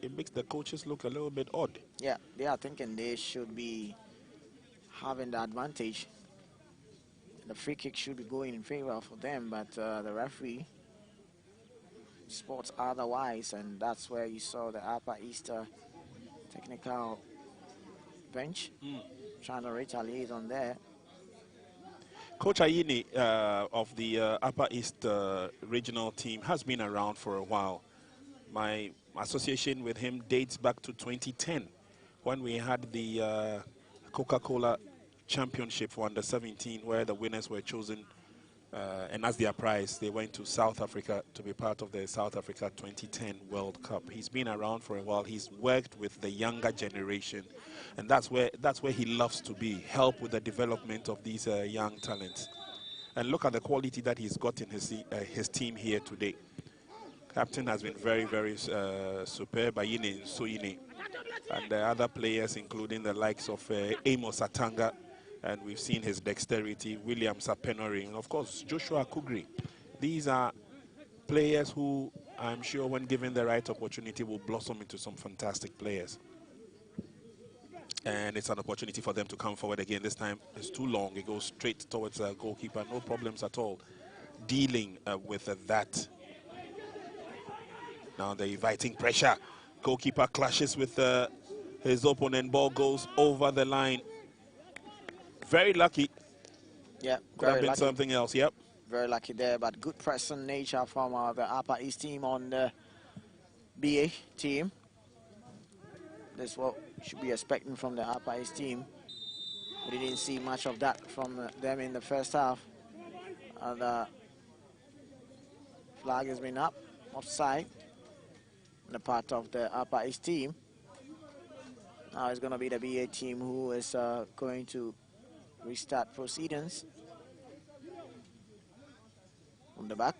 it makes the coaches look a little bit odd. Yeah, they are thinking they should be having the advantage. The free kick should be going in favor for them, but the referee sports otherwise, and that's where you saw the Upper East technical bench trying to retaliate on there. Coach Ayini of the Upper East regional team has been around for a while. My association with him dates back to 2010 when we had the Coca-Cola Championship for Under-17, where the winners were chosen, and as their prize, they went to South Africa to be part of the South Africa 2010 World Cup. He's been around for a while. He's worked with the younger generation, and that's where he loves to be, help with the development of these young talents. And look at the quality that he's got in his team here today. Captain has been very, very superb, Ayini Soyini, and the other players, including the likes of Amos Atanga, and we've seen his dexterity, William Sapenori, and of course Joshua Kugri. These are players who I'm sure, when given the right opportunity, will blossom into some fantastic players. And it's an opportunity for them to come forward again. This time it's too long. It goes straight towards the goalkeeper. No problems at all dealing with that. Now the inviting pressure. Goalkeeper clashes with his opponent. Ball goes over the line. Very lucky. Yeah, could have been lucky. Something else. Yep. Very lucky there, but good pressing nature from the Upper East team on the BA team. This is what should be expecting from the Upper East team. We didn't see much of that from them in the first half. The flag has been up, offside, on the part of the Upper East team. Now it's going to be the BA team who is going to restart proceedings from the back.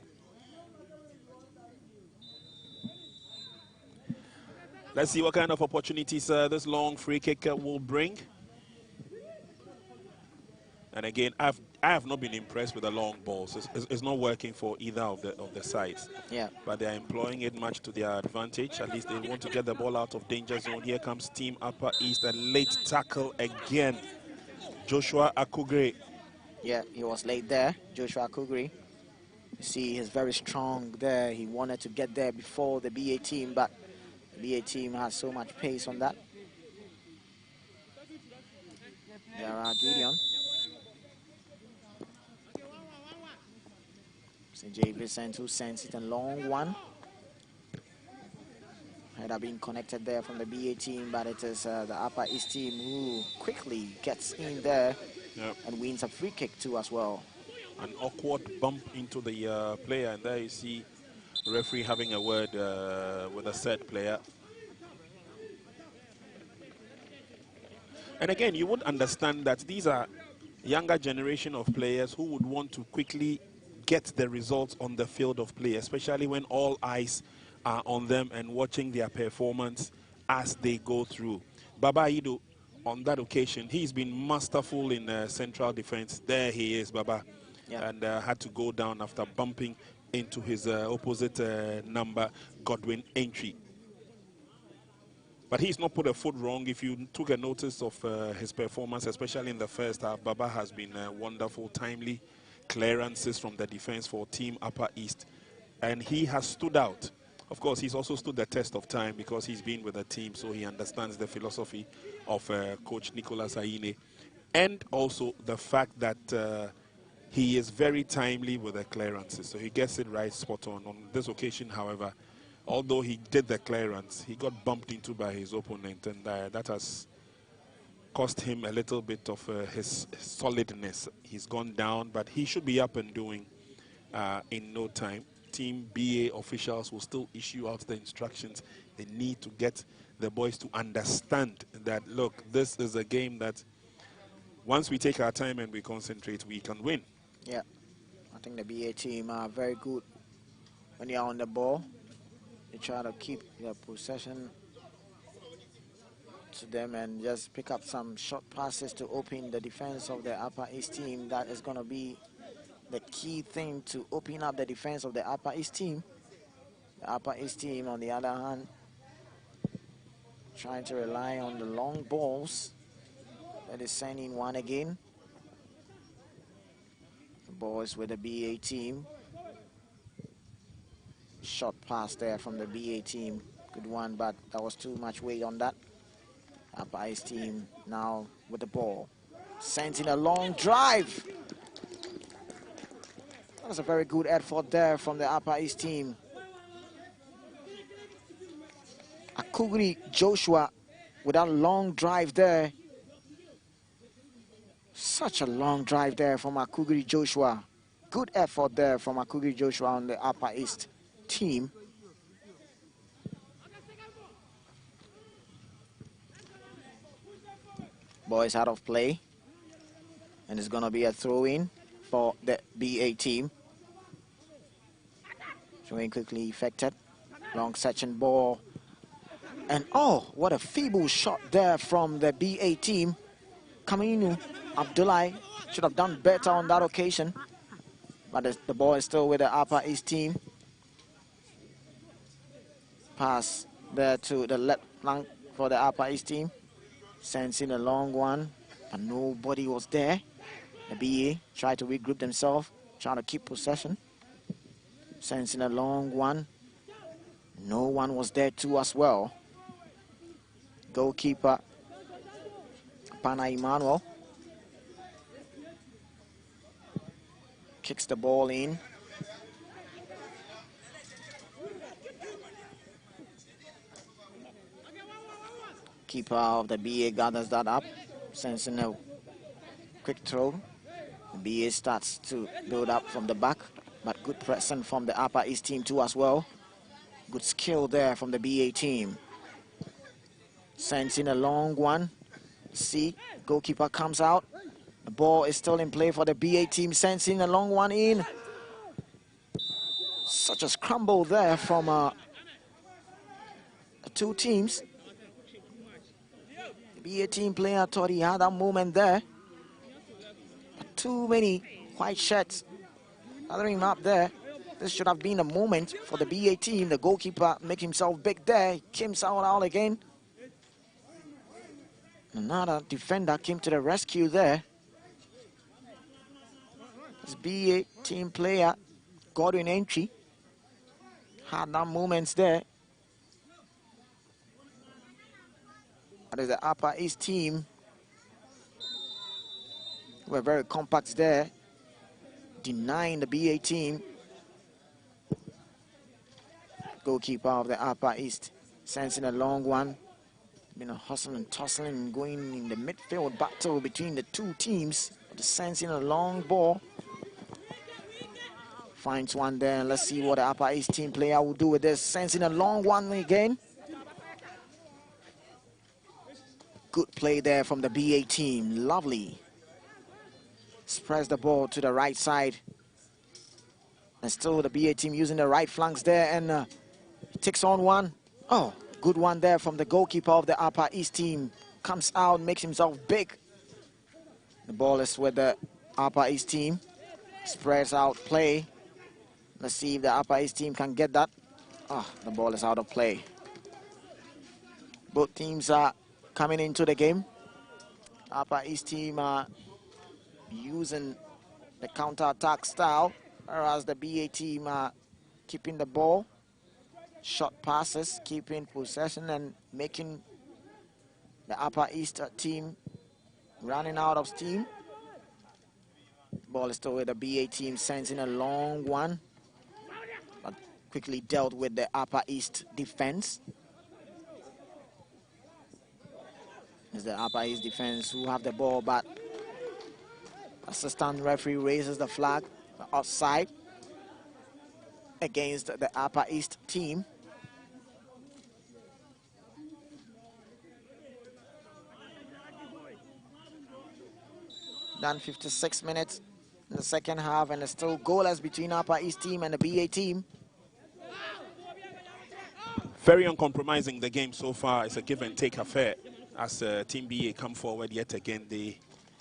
Let's see what kind of opportunities this long free kick will bring. And again, I have not been impressed with the long balls. It's not working for either of the sides. Yeah. But they are employing it much to their advantage. At least they want to get the ball out of danger zone. Here comes Team Upper East, a late tackle again. Joshua Akugre. Yeah, he was late there, Joshua Akugre. You see, he's very strong there. He wanted to get there before the BA team, but the BA team has so much pace on that. There are Gideon. St. J. Vincent who sends it a long one. Might have been connected there from the BA team, but it is the Upper East team who quickly gets in there and wins a free kick too as well. An awkward bump into the player, and there you see referee having a word with a said player. And again, you would understand that these are younger generation of players who would want to quickly get the results on the field of play, especially when all eyes are on them and watching their performance as they go through. Baba Ido, on that occasion, he's been masterful in central defense. There he is, Baba. And had to go down after bumping into his opposite number, Godwin Entry. But he's not put a foot wrong. If you took a notice of his performance, especially in the first half, Baba has been wonderful, timely clearances from the defense for Team Upper East. And he has stood out. Of course, he's also stood the test of time because he's been with the team, so he understands the philosophy of Coach Nicholas Aine. And also the fact that he is very timely with the clearances, so he gets it right spot on. On this occasion, however, although he did the clearance, he got bumped into by his opponent, and that has cost him a little bit of his solidness. He's gone down, but he should be up and doing in no time. Team BA officials will still issue out the instructions. They need to get the boys to understand that, look, this is a game that once we take our time and we concentrate, we can win. Yeah, I think the BA team are very good when they are on the ball. They try to keep their possession to them and just pick up some short passes to open the defense of the Upper East team. That is going to be the key thing to open up the defense of the Upper East team. The Upper East team, on the other hand, trying to rely on the long balls. That is sending one again. The boys with the BA team. Short pass there from the BA team. Good one, but that was too much weight on that. Upper East team now with the ball. Sends in a long drive. That was a very good effort there from the Upper East team. Akugri Joshua with that long drive there. Such a long drive there from Akugri Joshua. Good effort there from Akugri Joshua on the Upper East team. Boys out of play. And it's going to be a throw-in for the BA team. Throw-in quickly effected. Long section ball. And oh, what a feeble shot there from the BA team. Kaminu Abdullah should have done better on that occasion. But the ball is still with the Upper East team. Pass there to the left flank for the Upper East team. Sends in a long one, but nobody was there. The BA tried to regroup themselves, trying to keep possession. Sends in a long one. No one was there too as well. Goalkeeper Pana Emmanuel kicks the ball in. Keeper of the BA gathers that up, sends in a quick throw. The BA starts to build up from the back, but good pressing from the Upper East team too as well. Good skill there from the BA team. Sends in a long one. See, goalkeeper comes out. The ball is still in play for the BA team. Sends in a long one in. Such a scramble there from the two teams. The BA team player thought he had that moment there. But too many white shirts gathering up there. This should have been a moment for the BA team. The goalkeeper make himself big there. He came out again. Another defender came to the rescue there. This BA team player, Godwin Entry, had that moments there. That is the Upper East team. We're very compact there, denying the BA team. Goalkeeper of the Upper East Sensing a long one. Been a hustling and tussling going in the midfield battle between the two teams. But sensing a long ball. Finds one there, and let's see what the Upper East team player will do with this. Sensing a long one again. Good play there from the BA team. Lovely. Spreads the ball to the right side. And still the BA team using the right flanks there, and takes on one. Oh, good one there from the goalkeeper of the Upper East team. Comes out, makes himself big. The ball is with the Upper East team. Spreads out play. Let's see if the Upper East team can get that. Oh, the ball is out of play. Both teams are coming into the game. Upper East team are using the counter-attack style, whereas the BA team are keeping the ball. Short passes, keeping possession and making the Upper East team running out of steam. Ball is still with the BA team, sensing a long one. But quickly dealt with the Upper East defense. It's the Upper East defense who have the ball, but assistant referee raises the flag outside against the Upper East team. Done 56 minutes in the second half, and it's still goalless between Upper East team and the BA team. Very uncompromising the game so far. It's a give and take affair. As Team BA come forward yet again, they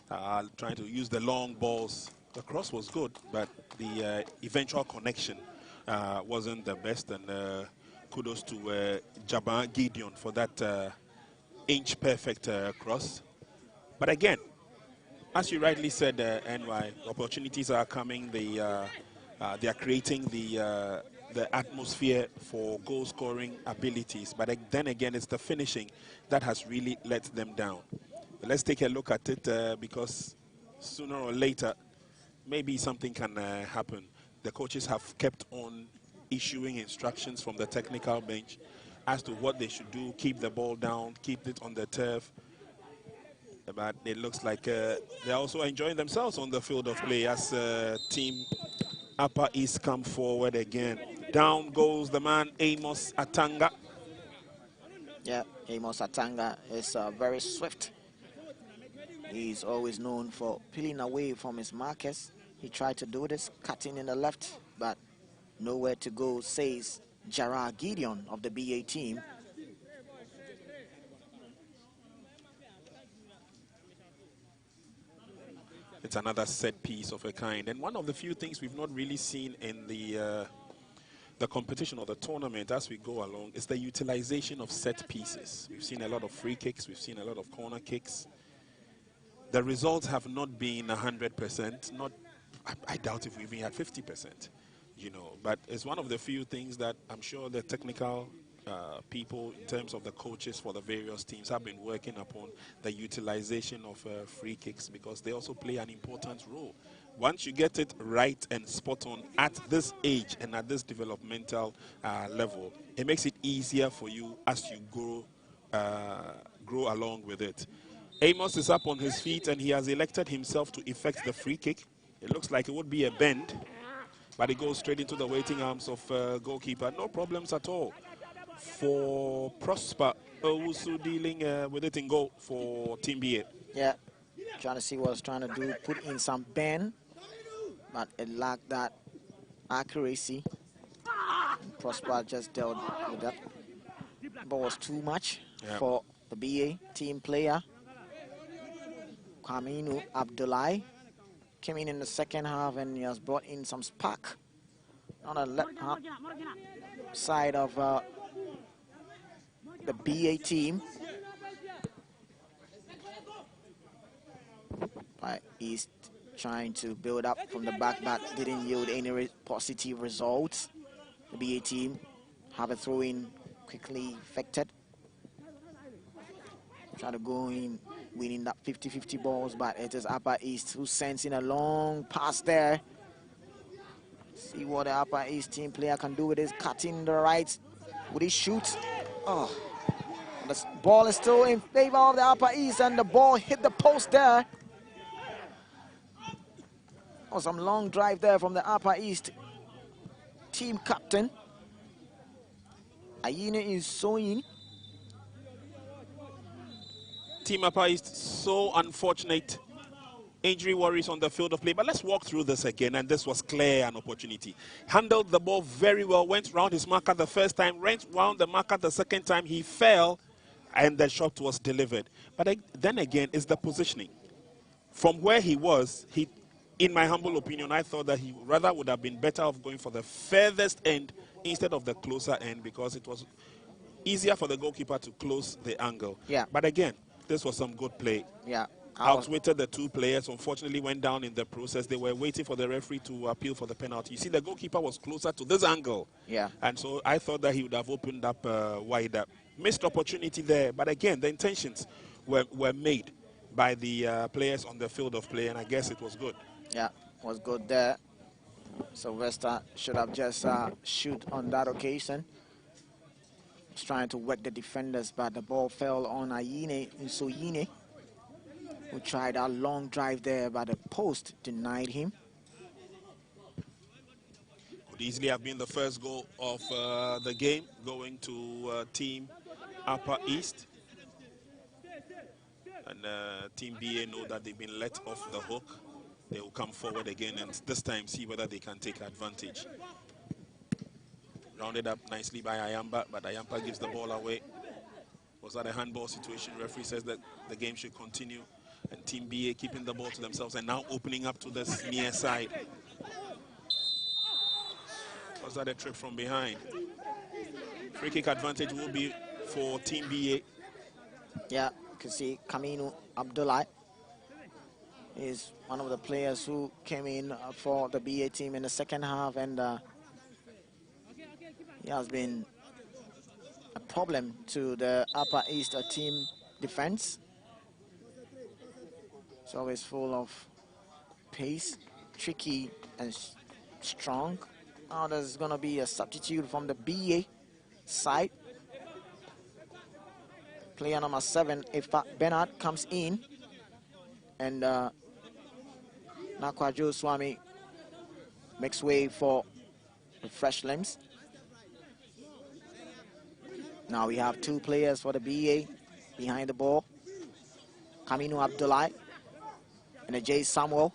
are trying to use the long balls. The cross was good, but the eventual connection wasn't the best. And kudos to Jaban Gideon for that inch-perfect cross. But again, as you rightly said, NY, opportunities are coming. They are creating the atmosphere for goal-scoring abilities. But then again, it's the finishing that has really let them down. But let's take a look at it because sooner or later, maybe something can happen. The coaches have kept on issuing instructions from the technical bench as to what they should do, keep the ball down, keep it on the turf. But it looks like they're also enjoying themselves on the field of play as Team Upper East come forward again. Down goes the man, Amos Atanga. Yeah, Amos Atanga is very swift. He's always known for peeling away from his markers. He tried to do this, cutting in the left, but nowhere to go, says Gerard Gideon of the BA team. It's another set piece of a kind. And one of the few things we've not really seen in the competition or the tournament as we go along is the utilization of set pieces. We've seen a lot of free kicks. We've seen a lot of corner kicks. The results have not been 100%. I doubt if we even had 50%, you know. But it's one of the few things that I'm sure the technical people, in terms of the coaches for the various teams, have been working upon the utilization of free kicks because they also play an important role. Once you get it right and spot on at this age and at this developmental level, it makes it easier for you as you grow along with it. Amos is up on his feet and he has elected himself to effect the free kick. It looks like it would be a bend, but it goes straight into the waiting arms of goalkeeper. No problems at all for Prosper Owusu dealing with it in goal for Team BA. Yeah, trying to see what it's trying to do, put in some bend, but it lacked that accuracy. And Prosper just dealt with that. Ball was too much for the BA team player. Kaminu Abdullahi came in the second half and he has brought in some spark on the left side of the BA team. But East trying to build up from the back, but didn't yield any positive results. The BA team have a throw in quickly effected. Try to go in, winning that 50-50 balls, but it is Upper East who sends in a long pass there. See what the Upper East team player can do with his cutting the right. Would he shoot? Oh, the ball is still in favor of the Upper East, and the ball hit the post there. Oh, some long drive there from the Upper East team captain. Ayine is sewing. Team Upper East, so unfortunate. Injury worries on the field of play, but let's walk through this again, and this was clear an opportunity. Handled the ball very well, went round his marker the first time, went round the marker the second time, he fell, and the shot was delivered. But then again, it's the positioning. From where he was, in my humble opinion, I thought that he rather would have been better off going for the furthest end instead of the closer end, because it was easier for the goalkeeper to close the angle. Yeah. But again, this was some good play. Yeah. Outwitted the two players, unfortunately went down in the process. They were waiting for the referee to appeal for the penalty. You see, the goalkeeper was closer to this angle. Yeah. And so I thought that he would have opened up wider. Missed opportunity there, but again, the intentions were made by the players on the field of play, and I guess it was good. Yeah, was good there. Sylvester should have just shoot on that occasion. Was trying to work the defenders, but the ball fell on Ayine Nsoyine, who tried a long drive there, but the post denied him. Could easily have been the first goal of the game, going to Team Upper East. And Team BA know that they've been let off the hook. They will come forward again and this time see whether they can take advantage. Rounded up nicely by Ayamba, but Ayamba gives the ball away. Was that a handball situation? Referee says that the game should continue. And Team BA keeping the ball to themselves and now opening up to this near side. Was that a trip from behind? Free kick advantage will be for Team BA. Yeah, you can see Kaminu Abdullah is one of the players who came in for the BA team in the second half, and he has been a problem to the Upper East team defense. It's always full of pace, tricky and strong. Now there's going to be a substitute from the BA side. Player number 7, if Bernard comes in, and Nakwajo Swami makes way for the fresh limbs. Now we have 2 players for the BA behind the ball. Kaminu Abdullah and Ajay Samuel.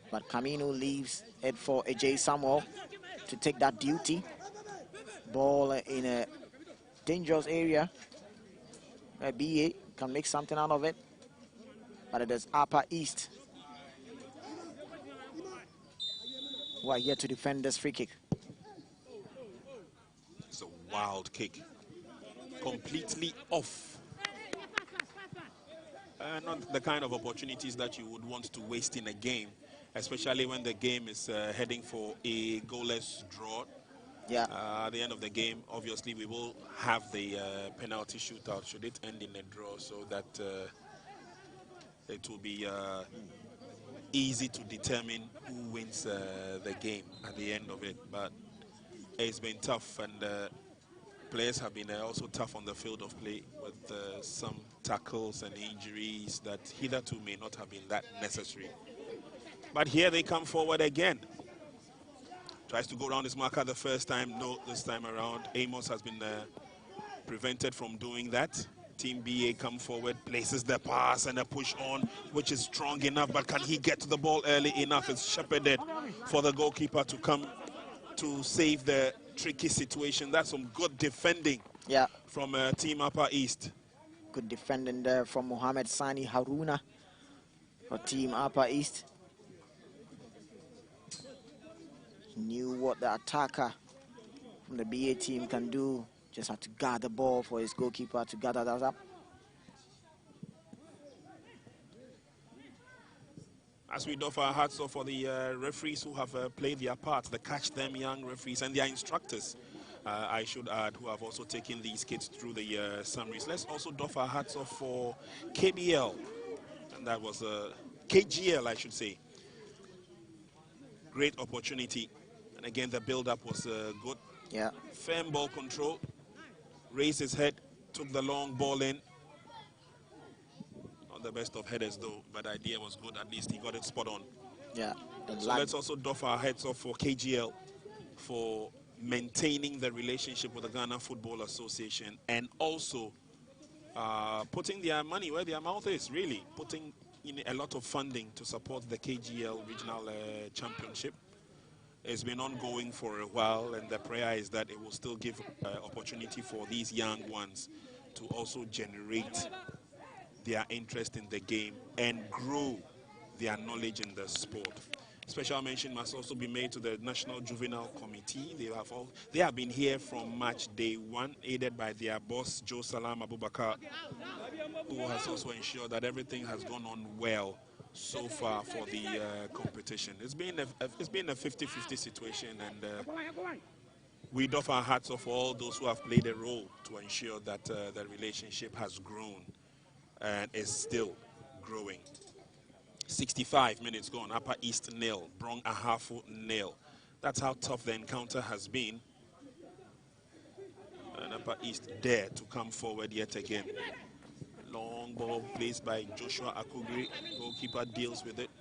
But Kaminu leaves it for Ajay Samuel to take that duty. Ball in a dangerous area. BA can make something out of it, but it is Upper East who are here to defend this free kick. It's a wild kick, completely off. Not the kind of opportunities that you would want to waste in a game, especially when the game is heading for a goalless draw. Yeah. At the end of the game, obviously, we will have the penalty shootout should it end in a draw, so that it will be easy to determine who wins the game at the end of it. But it's been tough, and players have been also tough on the field of play with some tackles and injuries that hitherto may not have been that necessary. But here they come forward again. Tries to go around his marker the first time. No, this time around, Amos has been prevented from doing that. Team BA come forward, places the pass and a push on, which is strong enough, but can he get to the ball early enough? It's shepherded for the goalkeeper to come to save the tricky situation. That's some good defending from Team Upper East. Good defending there from Mohamed Sani Haruna for Team Upper East. Knew what the attacker from the BA team can do. Just had to guard the ball for his goalkeeper to gather that up. As we doff our hats off for the referees who have played their part, the Catch Them Young referees and their instructors, I should add, who have also taken these kids through the summaries. Let's also doff our hats off for KBL, and that was KGL, I should say. Great opportunity And again, the build-up was good. Yeah. Firm ball control. Raised his head, took the long ball in. Not the best of headers though, but the idea was good. At least he got it spot on. Yeah. So let's also doff our heads off for KGL for maintaining the relationship with the Ghana Football Association and also putting their money where their mouth is, really. Putting in a lot of funding to support the KGL Regional Championship. It's been ongoing for a while, and the prayer is that it will still give opportunity for these young ones to also generate their interest in the game and grow their knowledge in the sport. Special mention must also be made to the National Juvenile Committee. They have been here from match day 1, aided by their boss, Joe Salam Abubakar, who has also ensured that everything has gone on well so far for the competition. It's been a 50-50 situation, and we doff our hats off for all those who have played a role to ensure that the relationship has grown and is still growing. 65 minutes gone. Upper East nil, Brong Ahafo nil. That's how tough the encounter has been. And Upper East dare to come forward yet again. Long ball placed by Joshua Akugri. Goalkeeper deals with it.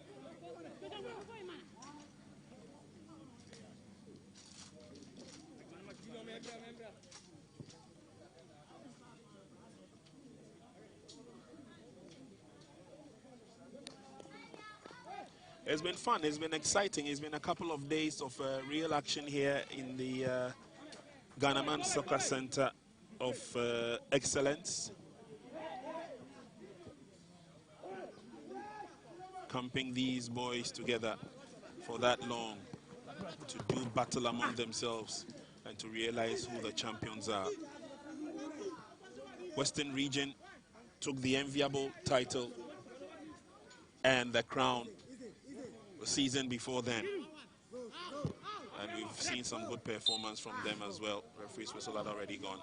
It's been fun, it's been exciting. It's been a couple of days of real action here in the Ghanaman Soccer Center of Excellence. Camping these boys together for that long to do battle among themselves and to realize who the champions are. Western Region took the enviable title and the crown the season before then. And we've seen some good performance from them as well. Referee's whistle had already gone.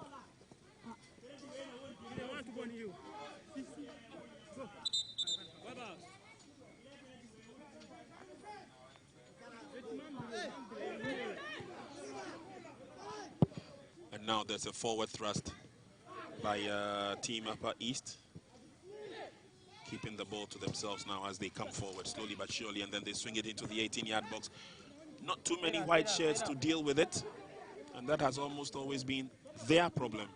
And now there's a forward thrust by Team Upper East, keeping the ball to themselves now as they come forward slowly but surely, and then they swing it into the 18-yard box. Not too many white shirts to deal with it, and that has almost always been their problem.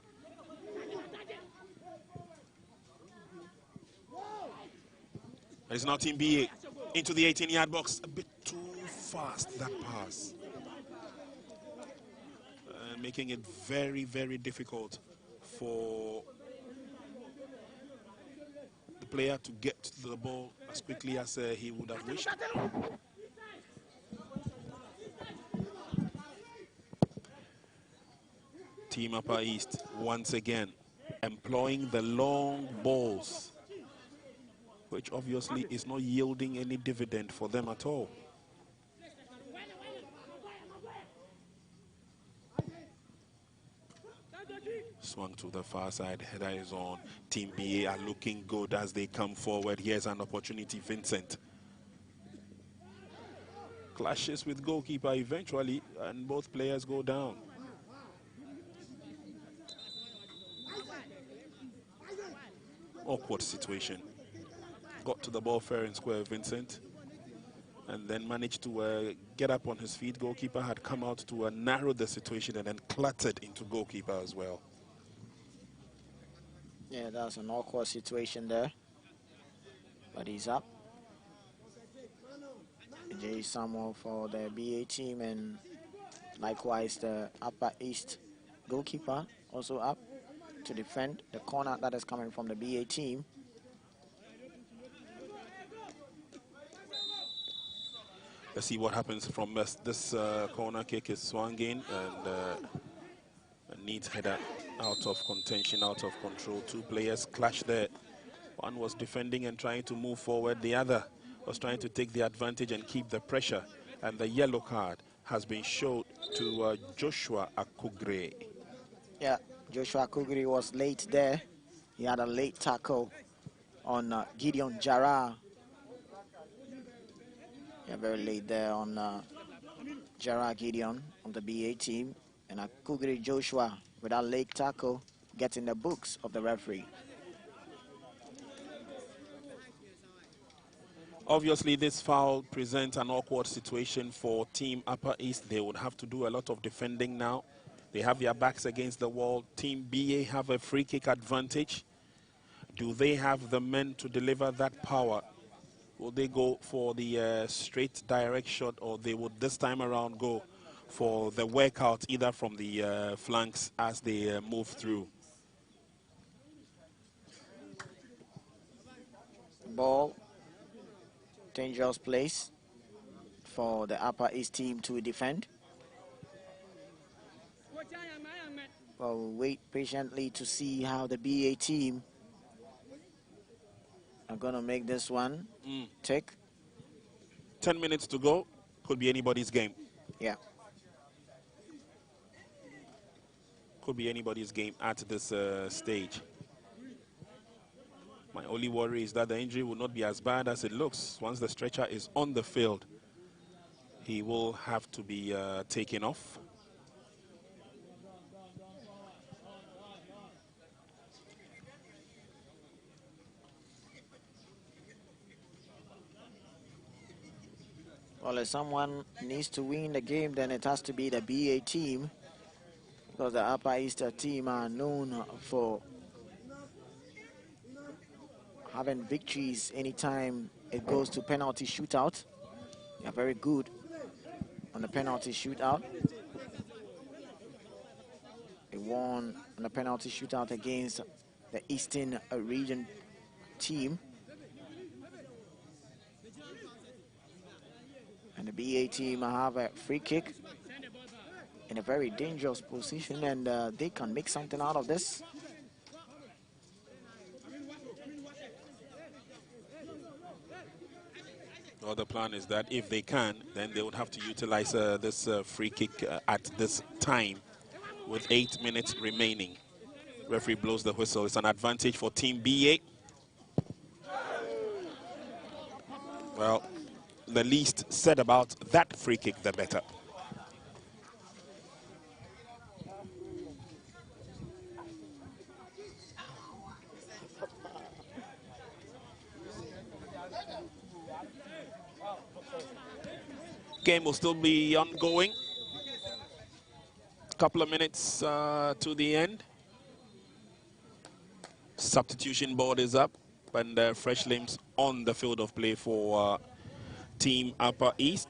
It's now Team BA into the 18-yard box. A bit too fast, that pass. Making it very, very difficult for the player to get to the ball as quickly as he would have wished. Team Upper East once again employing the long balls, which obviously is not yielding any dividend for them at all. Swung to the far side, header is on. Team BA are looking good as they come forward. Here's an opportunity, Vincent. Clashes with goalkeeper eventually, and both players go down. Awkward situation. Got to the ball fair and square, Vincent, and then managed to get up on his feet. Goalkeeper had come out to narrow the situation and then clattered into goalkeeper as well. Yeah, that's an awkward situation there. But he's up. J. Samuel for the BA team, and likewise the Upper East goalkeeper also up to defend the corner that is coming from the BA team. Let's see what happens from this corner kick is swung in, and a neat header out of contention, out of control. Two players clash there. One was defending and trying to move forward. The other was trying to take the advantage and keep the pressure. And the yellow card has been showed to Joshua Akugre. Yeah, Joshua Akugre was late there. He had a late tackle on Gideon Jara. Yeah, very late there on Gerard Gideon of the BA team. And Akugiri Joshua with that leg tackle getting the books of the referee. Obviously, this foul presents an awkward situation for Team Upper East. They would have to do a lot of defending now. They have their backs against the wall. Team BA have a free kick advantage. Do they have the men to deliver that power? Will they go for the straight direct shot, or they would this time around go for the workout either from the flanks as they move through? Ball, dangerous place for the Upper East team to defend. Well, we'll wait patiently to see how the BA team are going to make this one tick. 10 minutes to go. Could be anybody's game. Yeah. Could be anybody's game at this stage. My only worry is that the injury will not be as bad as it looks. Once the stretcher is on the field, he will have to be taken off. Well, if someone needs to win the game, then it has to be the BA team, because the Upper East team are known for having victories anytime it goes to penalty shootout. They're very good on the penalty shootout. They won on the penalty shootout against the Eastern Region team. And the BA team have a free kick in a very dangerous position, and they can make something out of this. Well, the plan is that if they can, then they would have to utilize this free kick at this time with 8 minutes remaining. Referee blows the whistle. It's an advantage for Team BA. Well, the least said about that free kick, the better. Game will still be ongoing. Couple of minutes to the end. Substitution board is up, and fresh limbs on the field of play for Team Upper East.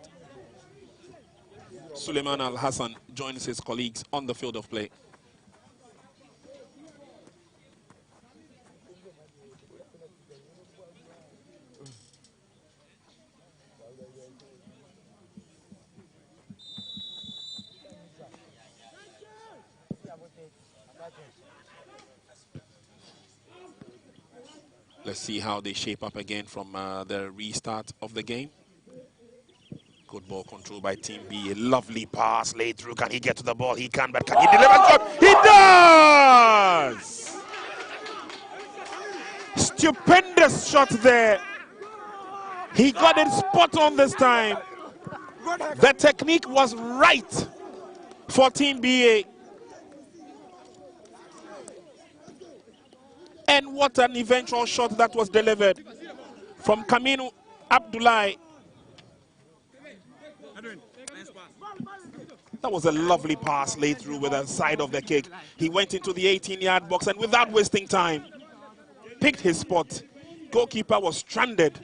Suleiman Al Hassan joins his colleagues on the field of play. Let's see how they shape up again from the restart of the game. Good ball control by Team B. A lovely pass laid through. Can he get to the ball? He can, but can he deliver? He does! Stupendous shot there. He got it spot on this time. The technique was right for Team BA. And what an eventual shot that was delivered from Kaminu Abdullahi. That was a lovely pass laid through with the side of the kick. He went into the 18-yard box and without wasting time, picked his spot. Goalkeeper was stranded.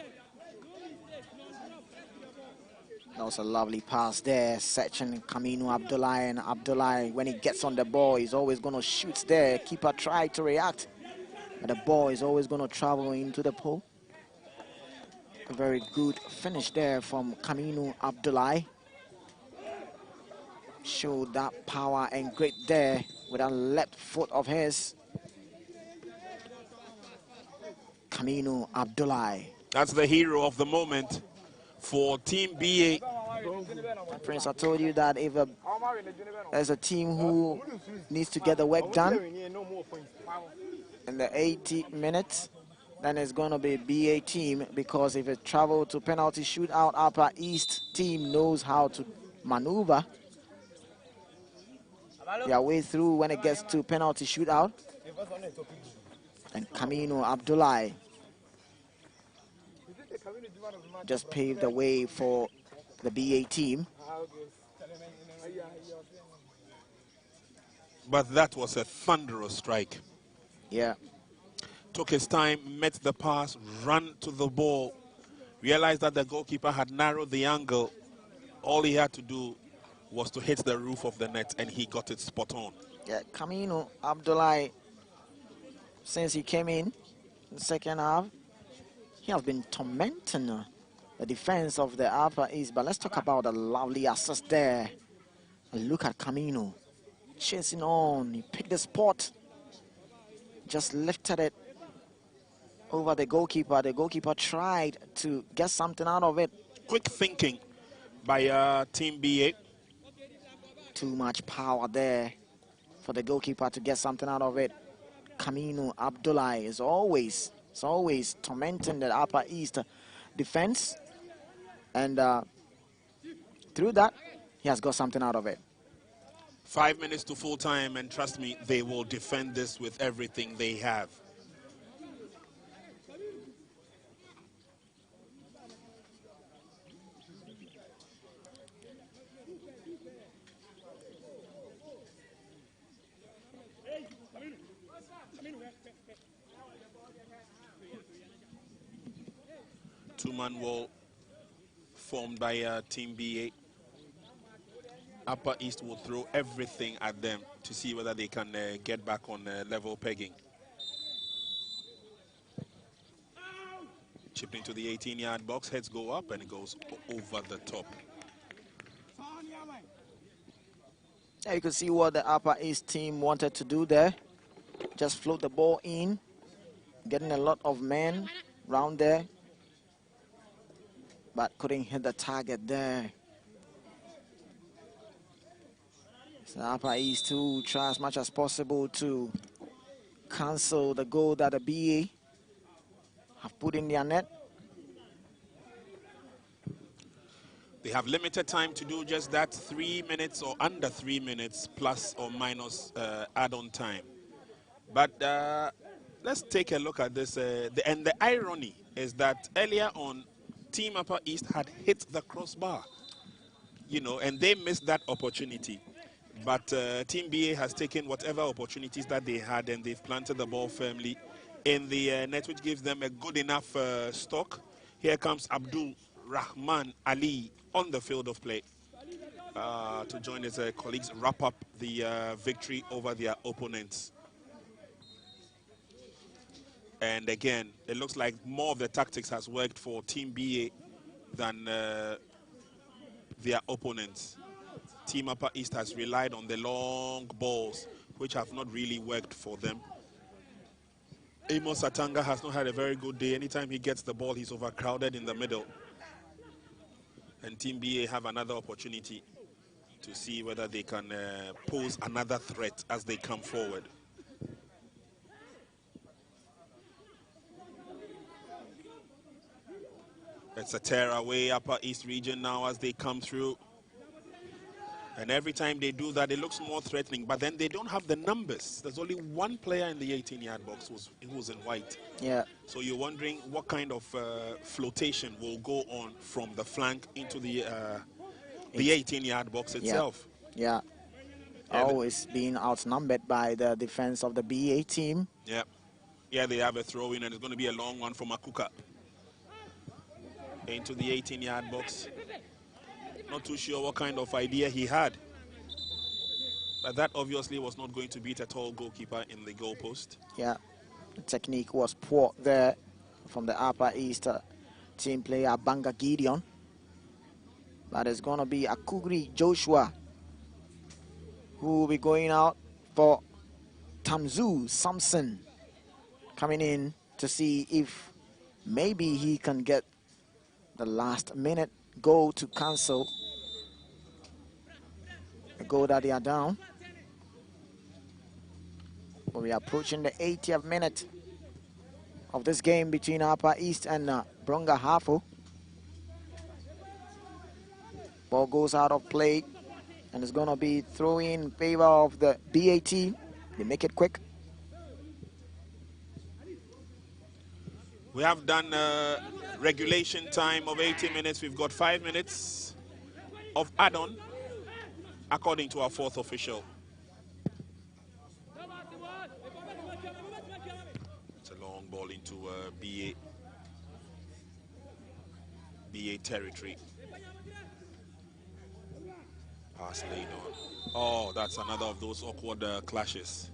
That was a lovely pass there, searching Kaminu Abdullahi, and Abdullahi, when he gets on the ball, he's always going to shoot there. Keeper tried to react, but the ball is always going to travel into the pole. A very good finish there from Kaminu Abdullahi. Showed that power and grit there with that left foot of his. Kaminu Abdullahi. That's the hero of the moment for Team BA. Prince, I told you that if there's a team who needs to get the work done in the 80 minutes, then it's going to be BA team, because if it travel to penalty shootout, Upper East team knows how to maneuver their way through when it gets to penalty shootout. And Camino Abdullahi just paved the way for the BA team. But that was a thunderous strike. Yeah. Took his time, met the pass, ran to the ball, realized that the goalkeeper had narrowed the angle. All he had to do was to hit the roof of the net, and he got it spot on. Yeah, Camino Abdullahi, since he came in the second half, he has been tormenting the defense of the Upper East. But let's talk about the lovely assist there. And look at Camino chasing on. He picked the spot, just lifted it over the goalkeeper. The goalkeeper tried to get something out of it. Quick thinking by Team BA. Too much power there for the goalkeeper to get something out of it. Camino Abdullahi is always tormenting the Upper East defense, and through that he has got something out of it. 5 minutes to full time, and trust me, they will defend this with everything they have. Two-man wall formed by Team BA. Upper East will throw everything at them to see whether they can get back on level pegging. Chipped into the 18-yard box, heads go up, and it goes over the top. Yeah, you can see what the Upper East team wanted to do there. Just float the ball in, getting a lot of men around there, but couldn't hit the target there. So Upper East to try as much as possible to cancel the goal that the BA have put in their net. They have limited time to do just that, 3 minutes or under 3 minutes, plus or minus add-on time. But let's take a look at this. And the irony is that earlier on, Team Upper East had hit the crossbar, you know, and they missed that opportunity. But Team BA has taken whatever opportunities that they had, and they've planted the ball firmly in the net, which gives them a good enough stock. Here comes Abdul Rahman Ali on the field of play to join his colleagues, wrap up the victory over their opponents. And again, it looks like more of the tactics has worked for Team BA than their opponents. Team Upper East has relied on the long balls, which have not really worked for them. Amos Atanga has not had a very good day. Anytime he gets the ball, he's overcrowded in the middle. And Team BA have another opportunity to see whether they can pose another threat as they come forward. It's a tear away Upper East region now as they come through. And every time they do that, it looks more threatening. But then they don't have the numbers. There's only one player in the 18-yard box who's in white. Yeah. So you're wondering what kind of flotation will go on from the flank into the 18-yard box itself. Yeah. Always being outnumbered by the defense of the BA team. Yeah. Yeah, they have a throw-in, and it's going to be a long one from Akuka. Into the 18-yard box. Not too sure what kind of idea he had. But that obviously was not going to beat a tall goalkeeper in the goalpost. Yeah, the technique was poor there from the Upper East team player, Banga Gideon. But it's going to be Akugri Joshua who will be going out for Tamzu Samson, coming in to see if maybe he can get the last minute goal to cancel the goal that they are down. But we are approaching the 80th minute of this game between Upper East and Brong Ahafo. Ball goes out of play and it's going to be thrown in favor of the BA team. They make it quick. We have done regulation time of 80 minutes. We've got 5 minutes of add-on, according to our fourth official. It's a long ball into BA territory. Pass laid on. Oh, that's another of those awkward clashes.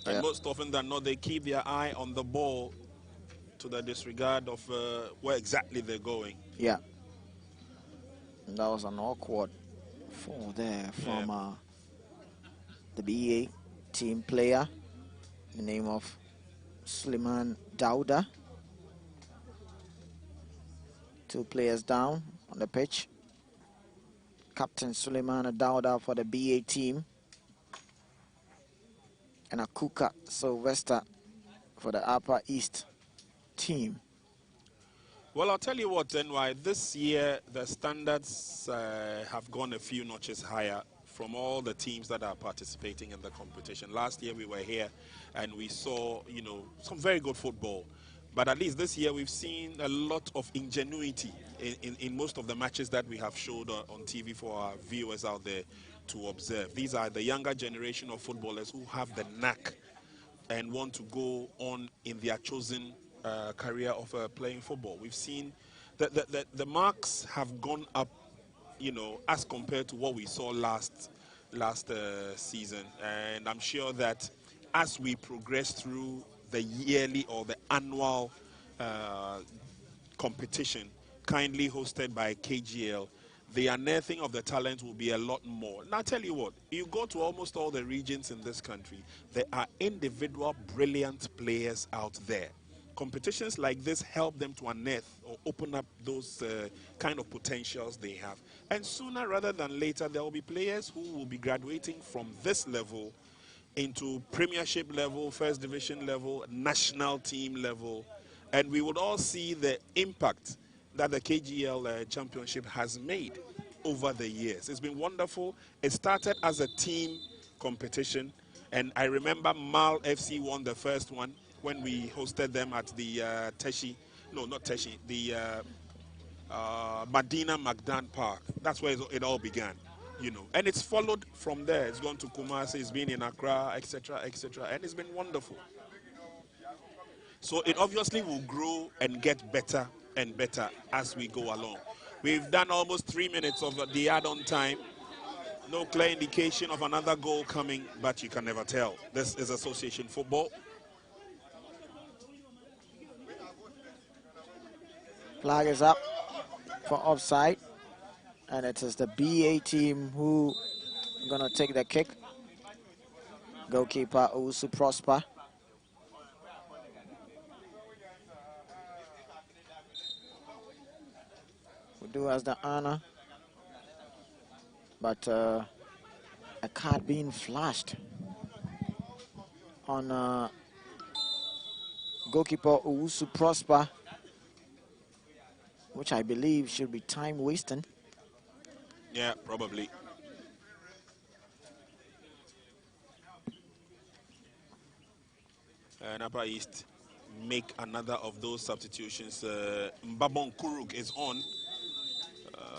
And most often than not, they keep their eye on the ball to the disregard of where exactly they're going. Yeah. And that was an awkward fall there from the BA team player, the name of Suleiman Dauda. 2 players down on the pitch. Captain Suleiman Dauda for the BA team, and Akuka Sylvester for the Upper East team. Well, I'll tell you what, NY, this year the standards have gone a few notches higher from all the teams that are participating in the competition. Last year we were here and we saw, you know, some very good football. But at least this year we've seen a lot of ingenuity in most of the matches that we have showed on TV for our viewers out there to observe. These are the younger generation of footballers who have the knack and want to go on in their chosen career of playing football. We've seen that the marks have gone up, you know, as compared to what we saw last season. And I'm sure that as we progress through the yearly or the annual competition, kindly hosted by KGL, the unearthing of the talent will be a lot more. Now, I tell you what, you go to almost all the regions in this country, there are individual brilliant players out there. Competitions like this help them to unearth or open up those kind of potentials they have. And sooner rather than later, there will be players who will be graduating from this level into premiership level, first division level, national team level. And we would all see the impact that the KGL championship has made over the years. It's been wonderful. It started as a team competition. And I remember Mal FC won the first one when we hosted them at the Madina Magdan Park. That's where it all began, you know. And it's followed from there. It's gone to Kumasi, it's been in Accra, etc., etc., and it's been wonderful. So it obviously will grow and get better and better as we go along. We've done almost 3 minutes of the add-on time. No clear indication of another goal coming, but you can never tell. This is association football. Flag is up for offside, and it is the BA team who are gonna take the kick. Goalkeeper Owusu Prosper. We do as the honor, but a card being flashed on goalkeeper Owusu Prosper, which I believe should be time wasting. Yeah, probably. And Upper East make another of those substitutions. Mbabon Kuruk is on.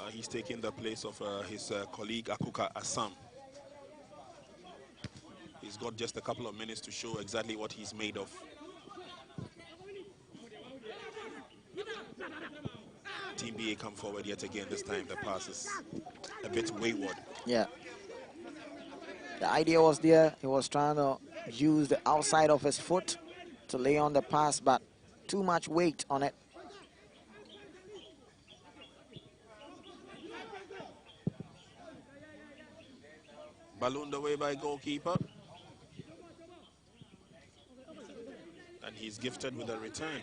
He's taking the place of his colleague Akuka Assam. He's got just a couple of minutes to show exactly what he's made of. Team BA come forward yet again. This time the pass is a bit wayward. Yeah. The idea was there. He was trying to use the outside of his foot to lay on the pass, but too much weight on it. Ballooned away by goalkeeper. And he's gifted with a return.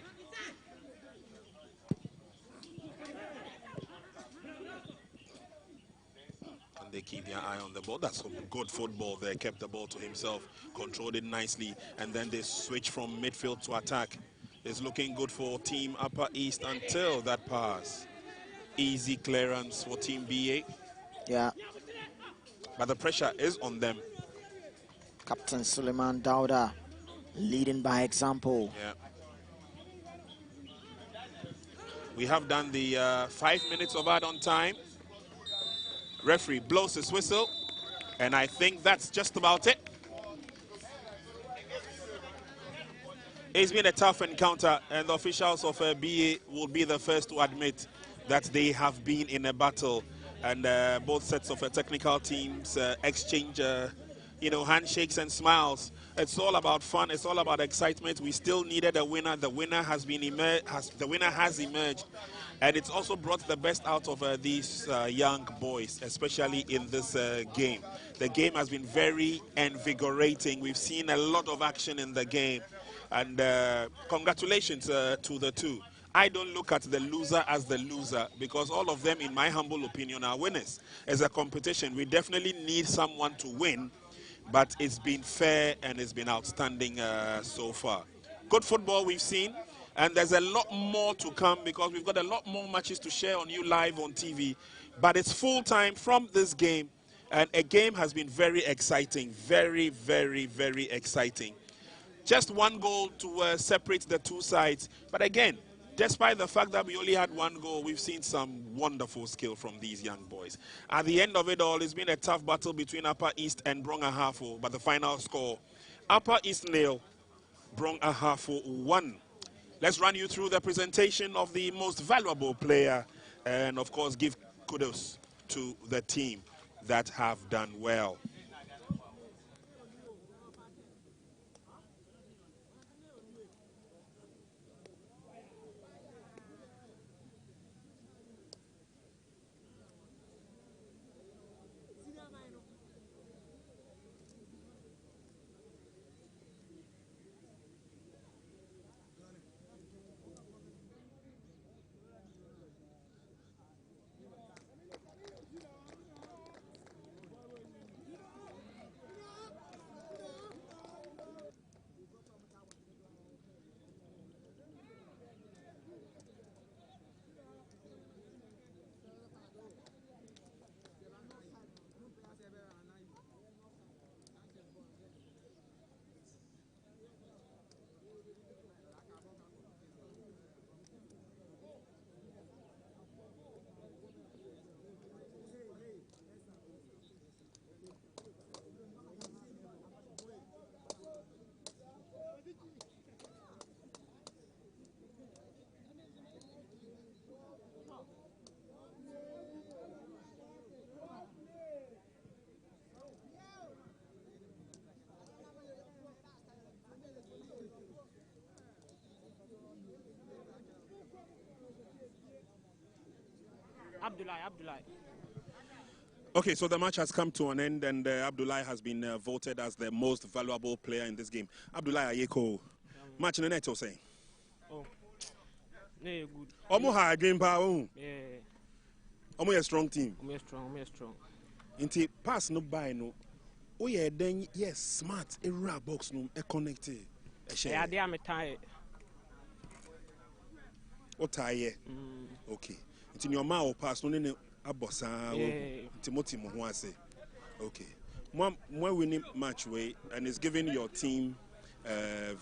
And They keep their eye on the ball. That's some good football there. Kept the ball to himself, controlled it nicely, and then they switch from midfield to attack. It's looking good for Team Upper East until that pass. Easy clearance for Team BA. Yeah. But the pressure is on them. Captain Suleiman Dauda leading by example. Yeah. We have done the 5 minutes of add-on time. Referee blows his whistle, and I think that's just about it. It's been a tough encounter, and the officials of BA will be the first to admit that they have been in a battle, and both sets of technical teams exchange handshakes and smiles. It's all about fun. It's all about excitement. We still needed a winner. The winner has emerged, and it's also brought the best out of these young boys, especially in this game. The game has been very invigorating. We've seen a lot of action in the game, and congratulations to the two. I don't look at the loser as the loser because all of them, in my humble opinion, are winners. As a competition, we definitely need someone to win, but it's been fair and it's been outstanding so far. Good football we've seen, and there's a lot more to come because we've got a lot more matches to share on you live on TV. But it's full time from this game, and a game has been very exciting, very, very, very exciting. Just one goal to separate the two sides, but again, despite the fact that we only had one goal, we've seen some wonderful skill from these young boys. At the end of it all, it's been a tough battle between Upper East and Brong Ahafo, but the final score, Upper East 0, Brong Ahafo 1. Let's run you through the presentation of the most valuable player and, of course, give kudos to the team that have done well. Abdullah. Okay, so the match has come to an end, and Abdullah has been voted as the most valuable player in this game. Abdullah Ayeko, match in the net, you're saying? Oh, yeah, good. Omo ha game power. Yeah. Omo a strong team. I'm strong. Inti pass no buy no. Oh yeah, then yes, smart. A rare box no, a connected. Yeah, they are tired. What tired? Okay. Inti your mouth pass no ne abosa. Timothy Mohuase. Okay. One winning match way, and it's giving your team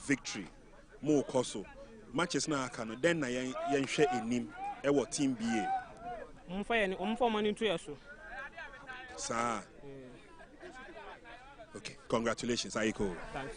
victory. More koso. Matches na akano then na yen share enim e wo team BA. For money to us. Sir. Okay, congratulations, Aiko. Thanks.